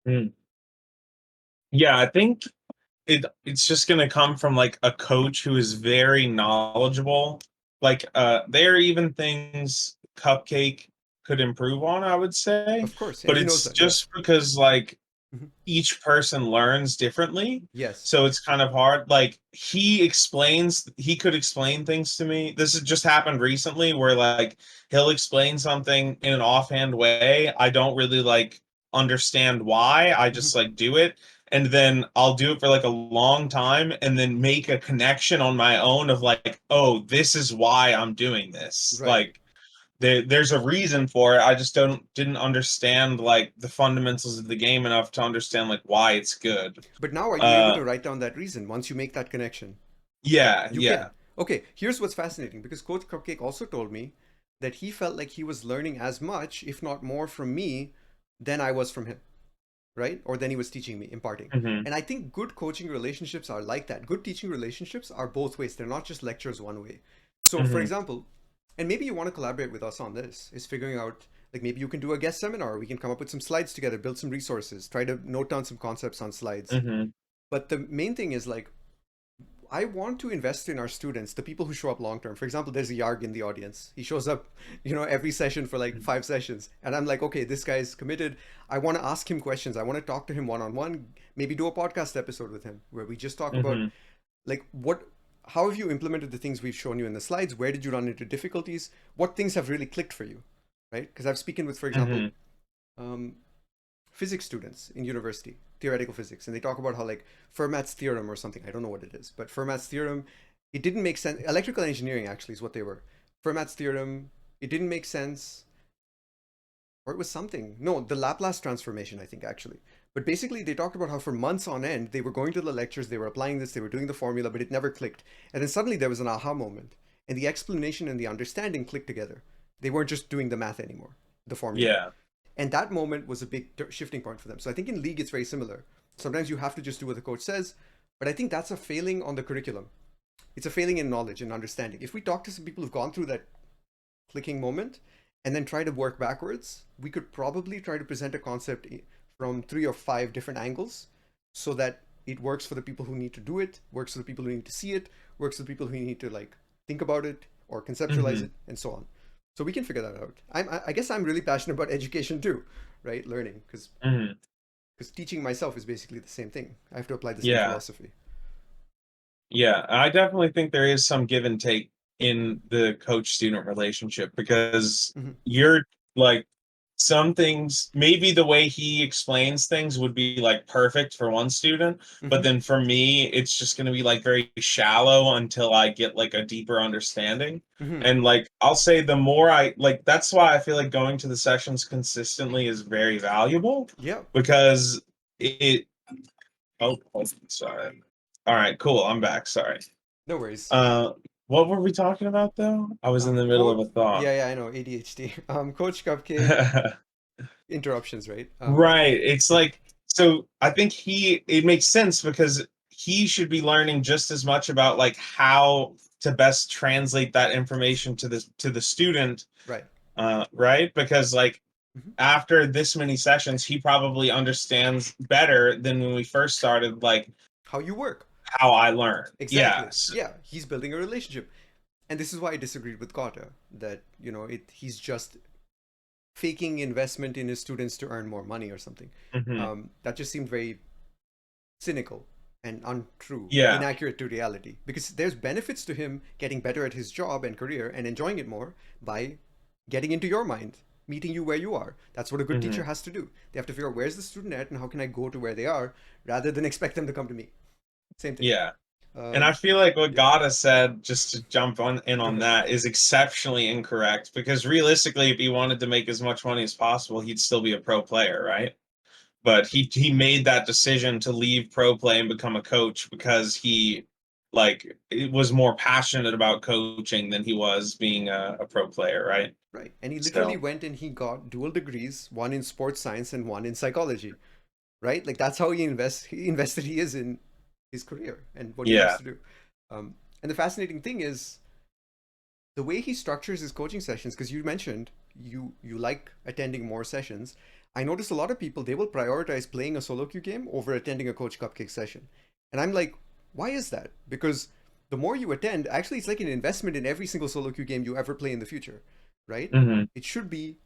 Mm. Yeah, I think it's just going to come from like a coach who is very knowledgeable. Like there are even things Cupcake could improve on, I would say, Of course, and but he knows it's that. Yeah. just because like Mhm. each person learns differently. Yes. So it's kind of hard. Like he could explain things to me. This has just happened recently where like he'll explain something in an offhand way. I don't really like understand why. I Mhm. just like do it. And then I'll do it for like a long time and then make a connection on my own of like, oh, this is why I'm doing this. Right. Like there's a reason for it. I just didn't understand like the fundamentals of the game enough to understand like why it's good. But now, are you able Uh, to write down that reason once you make that connection? yeah, You yeah. can. Okay, here's what's fascinating because Coach Cupcake also told me that he felt like he was learning as much, if not more, from me than I was from him, right? Or than he was teaching me, imparting. Hmm. And I think good coaching relationships are like that. Good teaching relationships are both ways, they're not just lectures one way. So, for Hmm. example, and maybe you want to collaborate with us on this, is figuring out like maybe you can do a guest seminar, we can come up with some slides together, build some resources, try to note down some concepts on slides. Hmm. But the main thing is like I want to invest in our students, the people who show up long term. For example, there's a Yarg in the audience. He shows up, every session for like 5 sessions. And I'm like, okay, this guy's committed. I want to ask him questions. I want to talk to him one on one, maybe do a podcast episode with him where we just talk about Hmm. like how have you implemented the things we've shown you in the slides? Where did you run into difficulties? What things have really clicked for you? Right? Because I've spoken with, for example, Hmm. um, physics students in university, theoretical physics, and they talk about how like Fermat's theorem or something, I don't know what it is, but Fermat's theorem, it didn't make sense. Electrical engineering actually is what they were. Fermat's theorem, it didn't make sense, or it was something. No, the Laplace transformation, I think actually. But basically, they talked about how for months on end, they were going to the lectures, they were applying this, they were doing the formula, but it never clicked. And then suddenly there was an aha moment, and the explanation and the understanding clicked together. They weren't just doing the math anymore, the formula. Yeah. And that moment was a big shifting point for them. So I think in league, it's very similar. Sometimes you have to just do what the coach says, but I think that's a failing on the curriculum. It's a failing in knowledge and understanding. If we talk to some people who've gone through that clicking moment and then try to work backwards, we could probably try to present a concept from 3 or 5 different angles so that it works for the people who need to do it, works for the people who need to see it, works for the people who need to like think about it or conceptualize Hmm. it, and so on. So we can figure that out. I guess I'm really passionate about education too, right? Learning, Hmm. because teaching myself is basically the same thing. I have to apply the same Yeah. philosophy. Yeah, I definitely think there is some give and take in the coach student relationship because Hmm. you're like some things, maybe the way he explains things would be like perfect for one student, but Hmm. then for me, it's just going to be like very shallow until I get like a deeper understanding. Hmm. And like I'll say the more I like, that's why I feel like going to the sessions consistently is very valuable Yeah, because it oh, sorry. All right, cool. I'm back. Sorry. no worries. Uh, what were we talking about though? I was in the middle of Quote. a thought. Yeah, yeah, I know ADHD. Coach Cupcake interruptions, right? Right. It's like so I think it makes sense because he should be learning just as much about like how to best translate that information to the student, Right. right? Because like Hmm. after this many sessions, he probably understands better than when we first started, like How you work. how I learned. Exactly. Yes. Yeah, he's building a relationship. And this is why I disagreed with Carter that, he's just faking investment in his students to earn more money or something. Hmm. That just seemed very cynical and untrue, Yeah. inaccurate to reality. Because there's benefits to him getting better at his job and career and enjoying it more by getting into your mind, meeting you where you are. That's what a good teacher Hmm. has to do. They have to figure out where's the student at and how can I go to where they are rather than expect them to come to me. Same thing. Yeah. And I Um, feel like what yeah, Gada said, just to jump on in go on ahead. that, is exceptionally incorrect. Because realistically, if he wanted to make as much money as possible, he'd still be a pro player, right? But he made that decision to leave pro play and become a coach because he like it was more passionate about coaching than he was being a pro player, right? Right. And he literally So went and he got dual degrees, one in sports science and one in psychology. Right? Like that's how he invested he is in his career and what he loves yeah. to do. And the fascinating thing is the way he structures his coaching sessions, because you mentioned you like attending more sessions. I noticed a lot of people they will prioritize playing a solo queue game over attending a Coach Cupcake session. And I'm like, why is that? Because the more you attend, actually, it's like an investment in every single solo queue game you ever play in the future, right? Mm-hmm. It should be,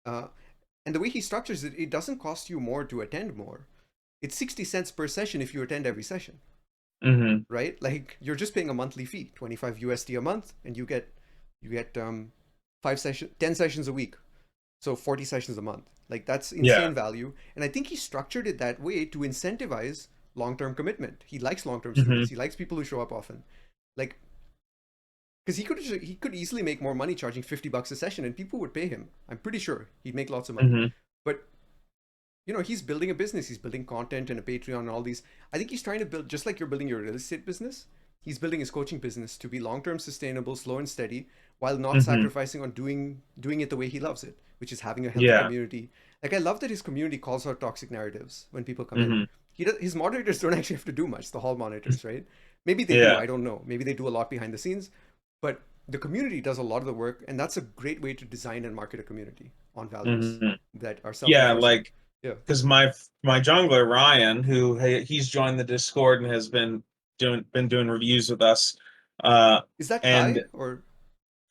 uh, and the way he structures it, it doesn't cost you more to attend more. It's 60 cents per session if you attend every session, Mm-hmm. right? Like you're just paying a monthly fee, 25 USD a month, and you get 10 sessions a week, so 40 sessions a month. Like that's Yeah. insane value. And I think he structured it that way to incentivize long-term commitment. He likes long-term Mm-hmm. students. He likes people who show up often. Like because he could easily make more money charging $50 a session and people would pay him. I'm pretty sure he'd make lots of money. Mm-hmm. But he's building a business. He's building content and a Patreon and all these. I think he's trying to build, just like you're building your real estate business, he's building his coaching business to be long-term sustainable, slow and steady, while not Mm-hmm. sacrificing on doing it the way he loves it, which is having a healthy Yeah. community. Like I love that his community calls out toxic narratives when people come in. Mm-hmm. His moderators don't actually have to do much, the hall monitors, right? Maybe they do, Yeah. I don't know. Maybe they do a lot behind the scenes, but the community does a lot of the work, and that's a great way to design and market a community on values Mm-hmm. that are Yeah, self-enforcing. like Yeah. because my jungler Ryan, who he's joined the Discord and has been doing reviews with us. Is that And Kai or?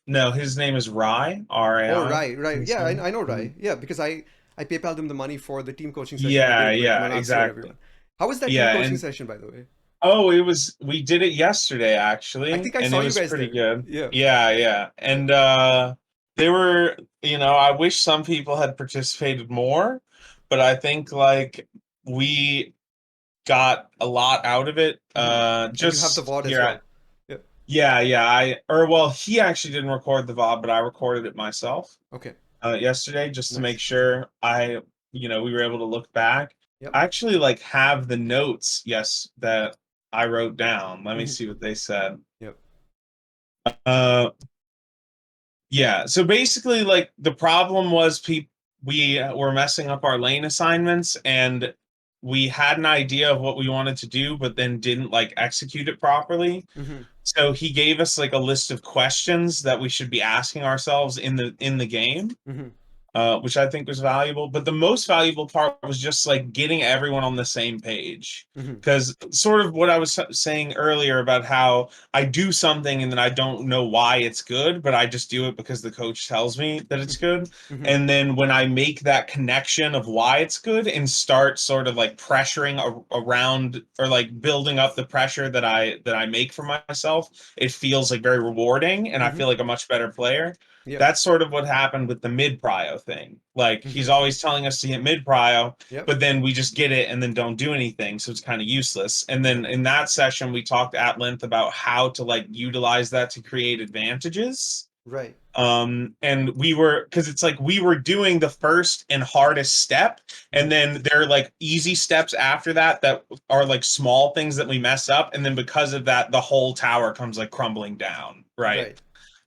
no, his name is Rai, Oh, R-A-I. Rai, right. His Yeah, name. I know Rai. Mhm. Yeah, because I PayPal'd him the money for the team coaching session we Yeah, did with yeah, Manal Sir and exactly. everyone. How was that team Yeah, coaching and session, by the way? oh, we did it yesterday I actually, think I and saw it you was guys pretty there. good. Yeah, Yeah, yeah. yeah. And they were, I wish some people had participated more, but I think like we got a lot out of it. Hmm. And you have the Just VOD as here. well. Yeah. Yeah, yeah. Well, he actually didn't record the VOD, but I recorded it myself Okay. yesterday just to make Nice. sure we were able to look back. Yep. I actually like have the notes, yes, that I wrote down. Let me Hmm. see what they said. Yep. Uh, yeah. So basically, like the problem was people we were messing up our lane assignments, and we had an idea of what we wanted to do, but then didn't like execute it properly. Hmm. So he gave us like a list of questions that we should be asking ourselves in the game, Hmm. which I think was valuable. But the most valuable part was just like getting everyone on the same page. Hmm. Because sort of what I was saying earlier about how I do something and then I don't know why it's good, but I just do it because the coach tells me that it's good. Hmm. And then when I make that connection of why it's good and start sort of like pressuring around or like building up the pressure that I make for myself, it feels like very rewarding and I Hmm. feel like a much better player. Yep. That's sort of what happened with the mid prio thing. Like he's Hmm. always telling us to hit mid prio, Yep. but then we just get it and then don't do anything, so it's kind of useless. And then Yep. in that session we talked at length about how to like utilize that to create advantages. Right. And we were, because it's like we were doing the first and hardest step, and Hmm. then there are like easy steps after that are like small things that we mess up, and then because of that the whole tower comes like crumbling down, right?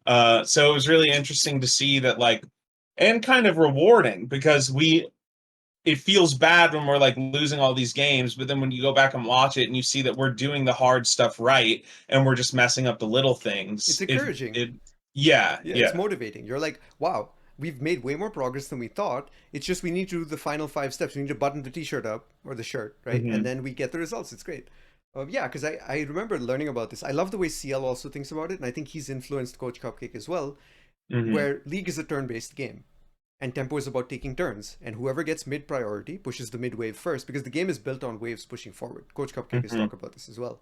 Right. So it was really interesting to see that, like, and kind of rewarding because it feels bad when we're like losing all these games, but then when you go back and watch it and you see that we're doing the hard stuff right and we're just messing up the little It's things, encouraging. yeah, Yeah, it's yeah. motivating. You're like, wow, we've made way more progress than we thought. It's just we need to do the final 5 steps. We need to button the t-shirt up or the shirt, right? And Hmm. then we get the results. It's great. Yeah, because I remember learning about this. I love the way CL also thinks about it, and I think he's influenced Coach Cupcake as well, Hmm. where League is a turn-based game. And tempo is about taking turns, and whoever gets mid priority pushes the mid wave first because the game is built on waves pushing forward. Coach Cupcake has Hmm. talked about this as well.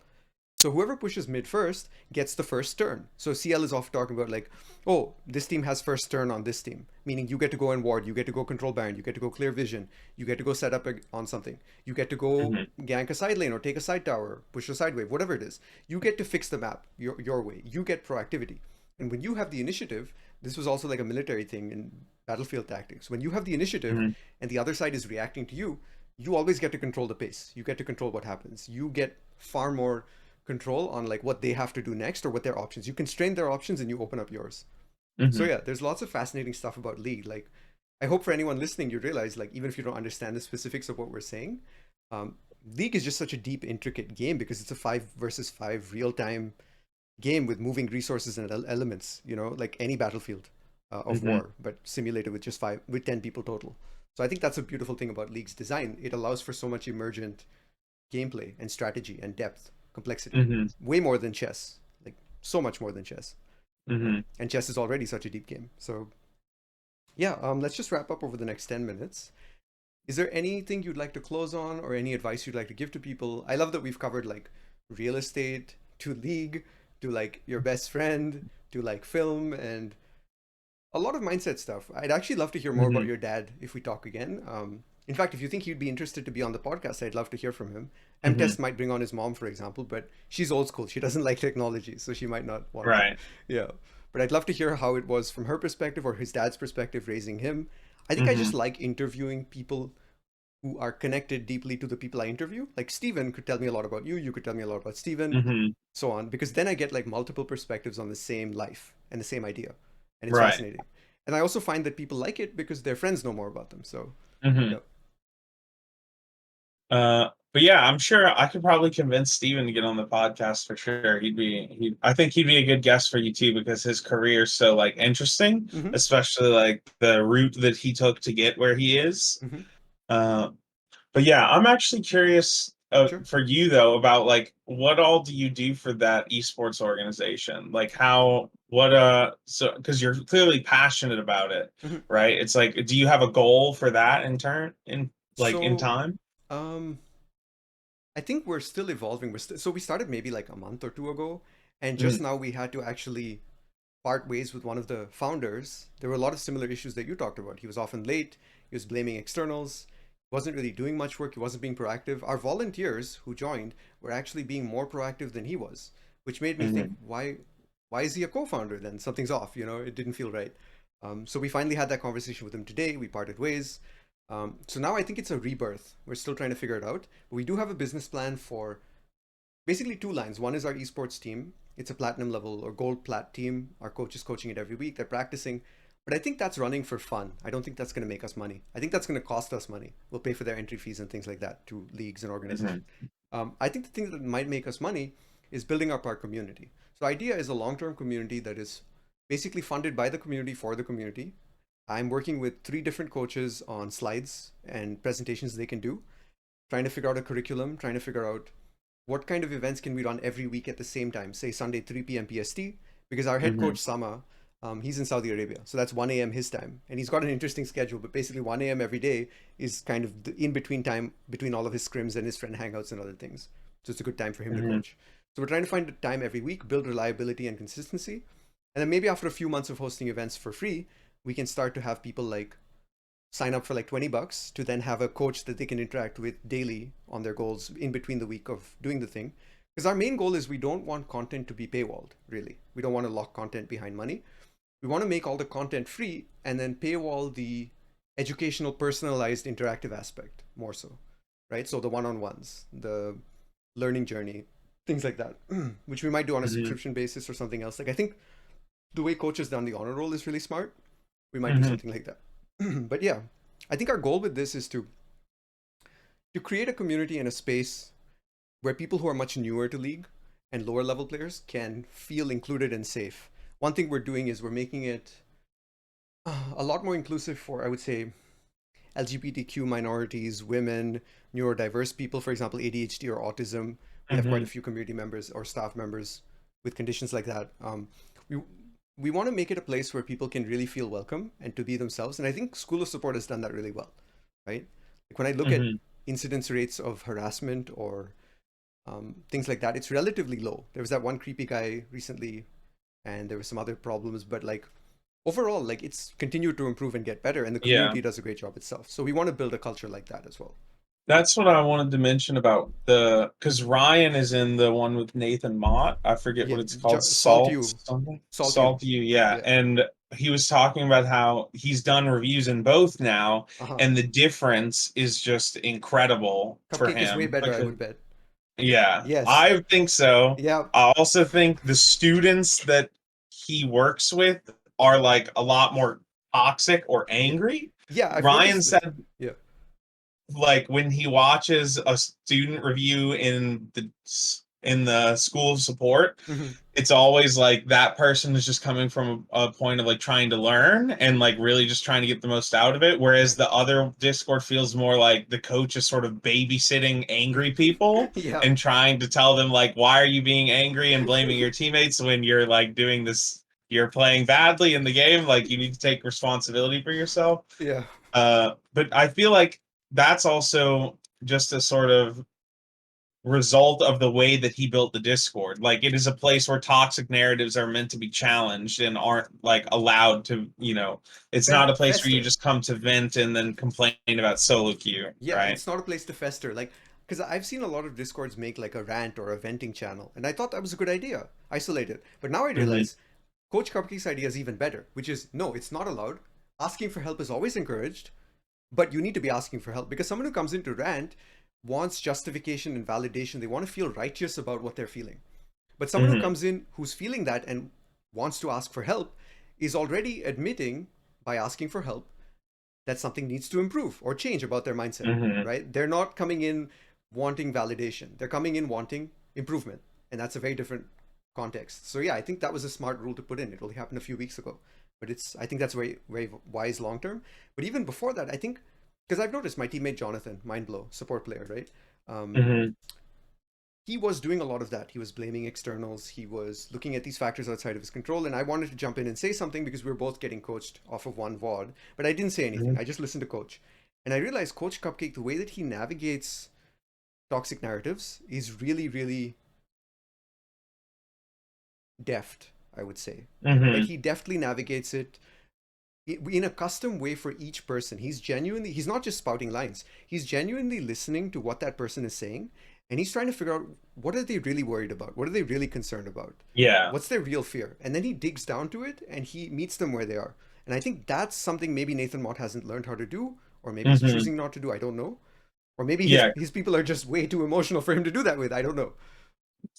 So whoever pushes mid first gets the first turn. So CL is off talking about like, oh, this team has first turn on this team, meaning you get to go and ward, you get to go control Baron, you get to go clear vision, you get to go set up on something, you get to go Hmm. gank a side lane or take a side tower, push a side wave, whatever it is. You get to fix the map your way. You get proactivity. And when you have the initiative, this was also like a military thing in battlefield tactics. When you have the initiative Hmm. and the other side is reacting to you, you always get to control the pace. You get to control what happens. You get far more control on like what they have to do next or what their options. You constrain their options and you open up yours. So Hmm. yeah, there's lots of fascinating stuff about League. Like I hope for anyone listening, you realize like even if you don't understand the specifics of what we're saying, um, League is just such a deep, intricate game because it's a 5 versus 5 real-time game with moving resources and elements. Like any battlefield of Hmm. war, but simulated with just 10 people total. So I think that's a beautiful thing about League's design. It allows for so much emergent gameplay and strategy and depth complexity, Mm-hmm. way more than chess, like so much more than chess. Mm-hmm. And chess is already such a deep game. So yeah, let's just wrap up over the next 10 minutes. Is there anything you'd like to close on, or any advice you'd like to give to people? I love that we've covered like real estate to league to like your best friend to like film and a lot of mindset stuff. I'd actually love to hear more about Mm-hmm. your dad if we talk again. In fact, if you think he'd be interested to be on the podcast, I'd love to hear from him. Mm-hmm. Emtest might bring on his mom, for example, but she's old school. She doesn't like technology, so she might not want to. Right. Yeah. But I'd love to hear how it was from her perspective or his dad's perspective raising him. I think I Mm-hmm. just like interviewing people who are connected deeply to the people I interview. Like Steven could tell me a lot about you, you could tell me a lot about Steven, Mm-hmm. so on, because then I get like multiple perspectives on the same life and the same idea. And it's Right. fascinating. And I also find that people like it because their friends know more about them. So, Mm-hmm. yeah. But yeah, I'm sure I could probably convince Steven to get on the podcast for sure. I think he'd be a good guest for you too because his career is so like interesting, Mm-hmm. especially like the route that he took to get where he is. Mm-hmm. Uh, but yeah, I'm actually curious Sure. for you though about like what all do you do for that esports organization? Like so because you're clearly passionate about it, Mm-hmm. right? It's like, do you have a goal for that in So, time? um, I think we're still evolving. So we started maybe like a month or two ago, and just Mm, now we had to actually part ways with one of the founders. There were a lot of similar issues that you talked about. He was often late, he was blaming externals, wasn't really doing much work, he wasn't being proactive. Our volunteers who joined were actually being more proactive than he was, which made me think, mhm, why is he a co-founder then? Something's off, it didn't feel right. So we finally had that conversation with him today. We parted ways. So now I think it's a rebirth. We're still trying to figure it out. But we do have a business plan for basically two lines. One is our esports team. It's a platinum level or gold plat team. Our coach is coaching it every week. They're practicing. But I think that's running for fun. I don't think that's going to make us money. I think that's going to cost us money. We'll pay for their entry fees and things like that to leagues and organizations. mhm, I think the thing that might make us money is building up our community. So, idea is a long-term community that is basically funded by the community for the community. I'm working with 3 different coaches on slides and presentations they can do, trying to figure out a curriculum, trying to figure out what kind of events can we run every week at the same time, say Sunday 3 p.m. PST, because our head mhm, coach Sama, he's in Saudi Arabia, so that's 1 a.m. his time, and he's got an interesting schedule. But basically, 1 a.m. every day is kind of the in between time between all of his scrims and his friend hangouts and other things. So it's a good time for him to mhm, coach. So we're trying to find a time every week, build reliability and consistency, and then maybe after a few months of hosting events for free, we can start to have people like sign up for like $20 to then have a coach that they can interact with daily on their goals in between the week of doing the thing. Because our main goal is we don't want content to be paywalled, really. We don't want to lock content behind money. We want to make all the content free and then paywall the educational, personalized, interactive aspect more so, right? So the one on ones, the learning journey, things like that, which we might do on a mhm, subscription basis or something else. Like, I think the way coaches done the honor roll is really smart. We might do mhm. something like that. But yeah, I think our goal with this is to create a community and a space where people who are much newer to league and lower level players can feel included and safe. One thing we're doing is we're making it a lot more inclusive for, I would say, LGBTQ minorities, women, neurodiverse people, for example, ADHD or autism. We have quite a Mhm. few community members or staff members with conditions like that. We we want to make it a place where people can really feel welcome and to be themselves. And I think School of Support has done that really well, right? Like when I look at Mhm. incidence rates of harassment or things like that, it's relatively low. There was that one creepy guy recently, and there were some other problems, but like overall, like it's continued to improve and get better, and the Yeah, community does a great job itself. So we want to build a culture like that as well. that's what I wanted to mention about because Ryan is in the one with Nathan Mott. I forget Yeah, what it's called. salt Salt you, something. salt you. Salt you, yeah. Yeah. And he was talking about how he's done reviews in both now, Uh huh. and the difference is just incredible for Cupcake is way him. better, I Because would bet. yeah, Yes. I think so. Yeah. I also think the students that he works with are like a lot more toxic or Yeah. angry. Yeah. I've Ryan noticed this. said Yeah. like when he watches a student review in the school of support, Mhm. it's always like that person is just coming from a point of like trying to learn and like really just trying to get the most out of it. Whereas Right. the other Discord feels more like the coach is sort of babysitting angry people Yeah. and trying to tell them like, why are you being angry and blaming your teammates when you're like doing this, you're playing badly in the game. Like you need to take responsibility for yourself. Yeah. But I feel like that's also just a sort of result of the way that he built the Discord. Like it is a place where toxic narratives are meant to be challenged and aren't like allowed to, it's not a place where you Fester. just come to vent and then complain about solo queue, Yeah, right? it's not a place to fester. Like, because I've seen a lot of Discords make like a rant or a venting channel, and I thought that was a good idea. Isolate it. But now I Hmm. realize Coach Cupcake's idea is even better, which is no, it's not allowed. Asking for help is always encouraged, but you need to be asking for help because someone who comes in to rant wants justification and validation. They want to feel righteous about what they're feeling. But someone who Hmm. comes in who's feeling that and wants to ask for help is already admitting by asking for help that something needs to improve or change about their mindset, Hmm. right? They're not coming in wanting validation. They're coming in wanting improvement. And that's a very different context. So yeah, I think that was a smart rule to put in. It only happened a few weeks ago. But I think that's very, very wise long term. But even before that, I think, because I've noticed my teammate Jonathan, Mindblow, support player, right? Um, Hmm. he was doing a lot of that. He was blaming externals. He was looking at these factors outside of his control. And I wanted to jump in and say something because we were both getting coached off of one VOD. But I didn't say anything. Hmm. I just listened to Coach. And I realized Coach Cupcake, the way that he navigates toxic narratives is really, really deft, I would say. Right? Hmm. He deftly navigates it in a custom way for each person. He's not just spouting lines. He's genuinely listening to what that person is saying. And he's trying to figure out what are they really worried about? What are they really concerned about? Yeah. What's their real fear? And then he digs down to it and he meets them where they are. And I think that's something maybe Nathan Mott hasn't learned how to do, or maybe he's Hmm. choosing not to do. I don't know. Or maybe his, Yeah. his people are just way too emotional for him to do that with. I don't know.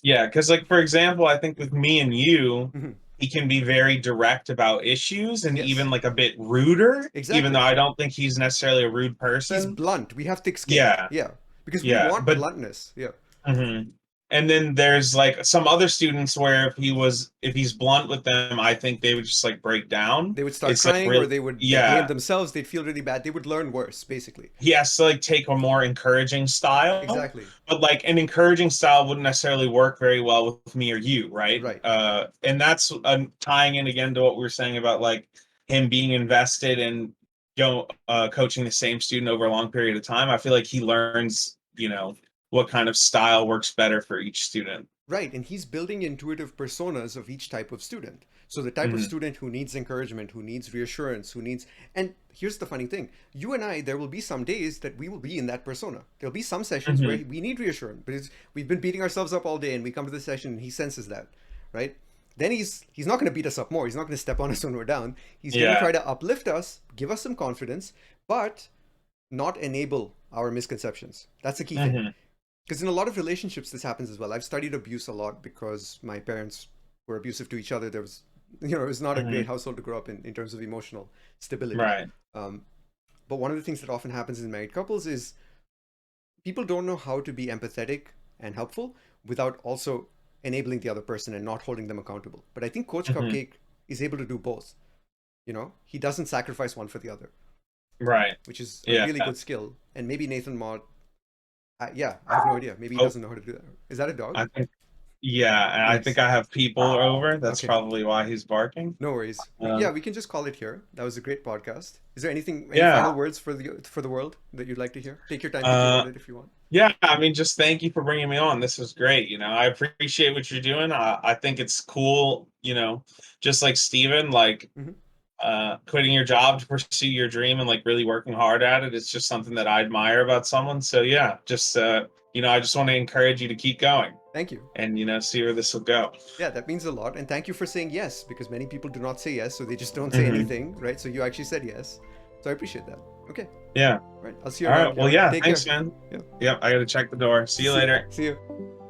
Yeah, because like for example, I think with me and you, Mhm. he can be very direct about issues and Yes, even like a bit ruder, even though exactly. I don't think he's necessarily a rude He's person. blunt. We have thick skin. Yeah, Yeah. Because we yeah, want but bluntness. Yeah. mhm. And then there's like some other students where if he's blunt with them, I think they would just like break down. They would start It's like crying or real, they'd blame yeah. themselves. They'd feel really bad. They would learn worse, basically. He has to like take a more encouraging style, Exactly. but like an encouraging style wouldn't necessarily work very well with me or you, right? Right. And that's tying in again to what we were saying about like him being invested in coaching the same student over a long period of time. I feel like he learns, what kind of style works better for each student. Right, and he's building intuitive personas of each type of student. So the type of Hmm. student who needs encouragement, who needs reassurance, who needs and here's the funny thing. You and I, there will be some days that we will be in that persona. There'll be some sessions where Hmm. we need reassurance, but we've been beating ourselves up all day and we come to the session and he senses that, right? Then he's not going to beat us up more. He's not going to step on us when we're down. He's going to Yeah. try to uplift us, give us some confidence, but not enable our misconceptions. That's the key thing. Hmm. Because in a lot of relationships this happens as well. I've studied abuse a lot because my parents were abusive to each other. There was it was not a great Hmm. household to grow up in terms of emotional stability. Right. um, but one of the things that often happens in married couples is people don't know how to be empathetic and helpful without also enabling the other person and not holding them accountable. But I think Coach Hmm. Cupcake is able to do both. He doesn't sacrifice one for the other, Right. which is a Yeah. really good skill. And maybe Nathan Mott, yeah, I have no idea, maybe he Oh, doesn't know how to do that. Is that a dog? I think Yeah, and I think Nice. I have people over. That's Okay, probably why he's barking. no worries. Uh, Yeah, we can just call it here. That was a great podcast. Is there any yeah. final words for the world that you'd like to hear? Take your time thinking Uh, about it if you want. yeah, I mean, just thank you for bringing me on. This was great. I appreciate what you're doing. I think it's cool, just like Steven, like Hmm. quitting your job to pursue your dream and like really working hard at it. It's just something that I admire about someone. So yeah, just I just want to encourage you to keep going Thank you. and see where this will go. Yeah, that means a lot. And thank you for saying yes, because many people do not say yes, so they just don't say Hmm. anything, right? So you actually said yes. So I appreciate that. Okay. Yeah. All right. I'll see you All around, right. Well, Kevin. yeah. Take Thanks, care. man. Yeah. Yep. I got to check the door. See you later. See you.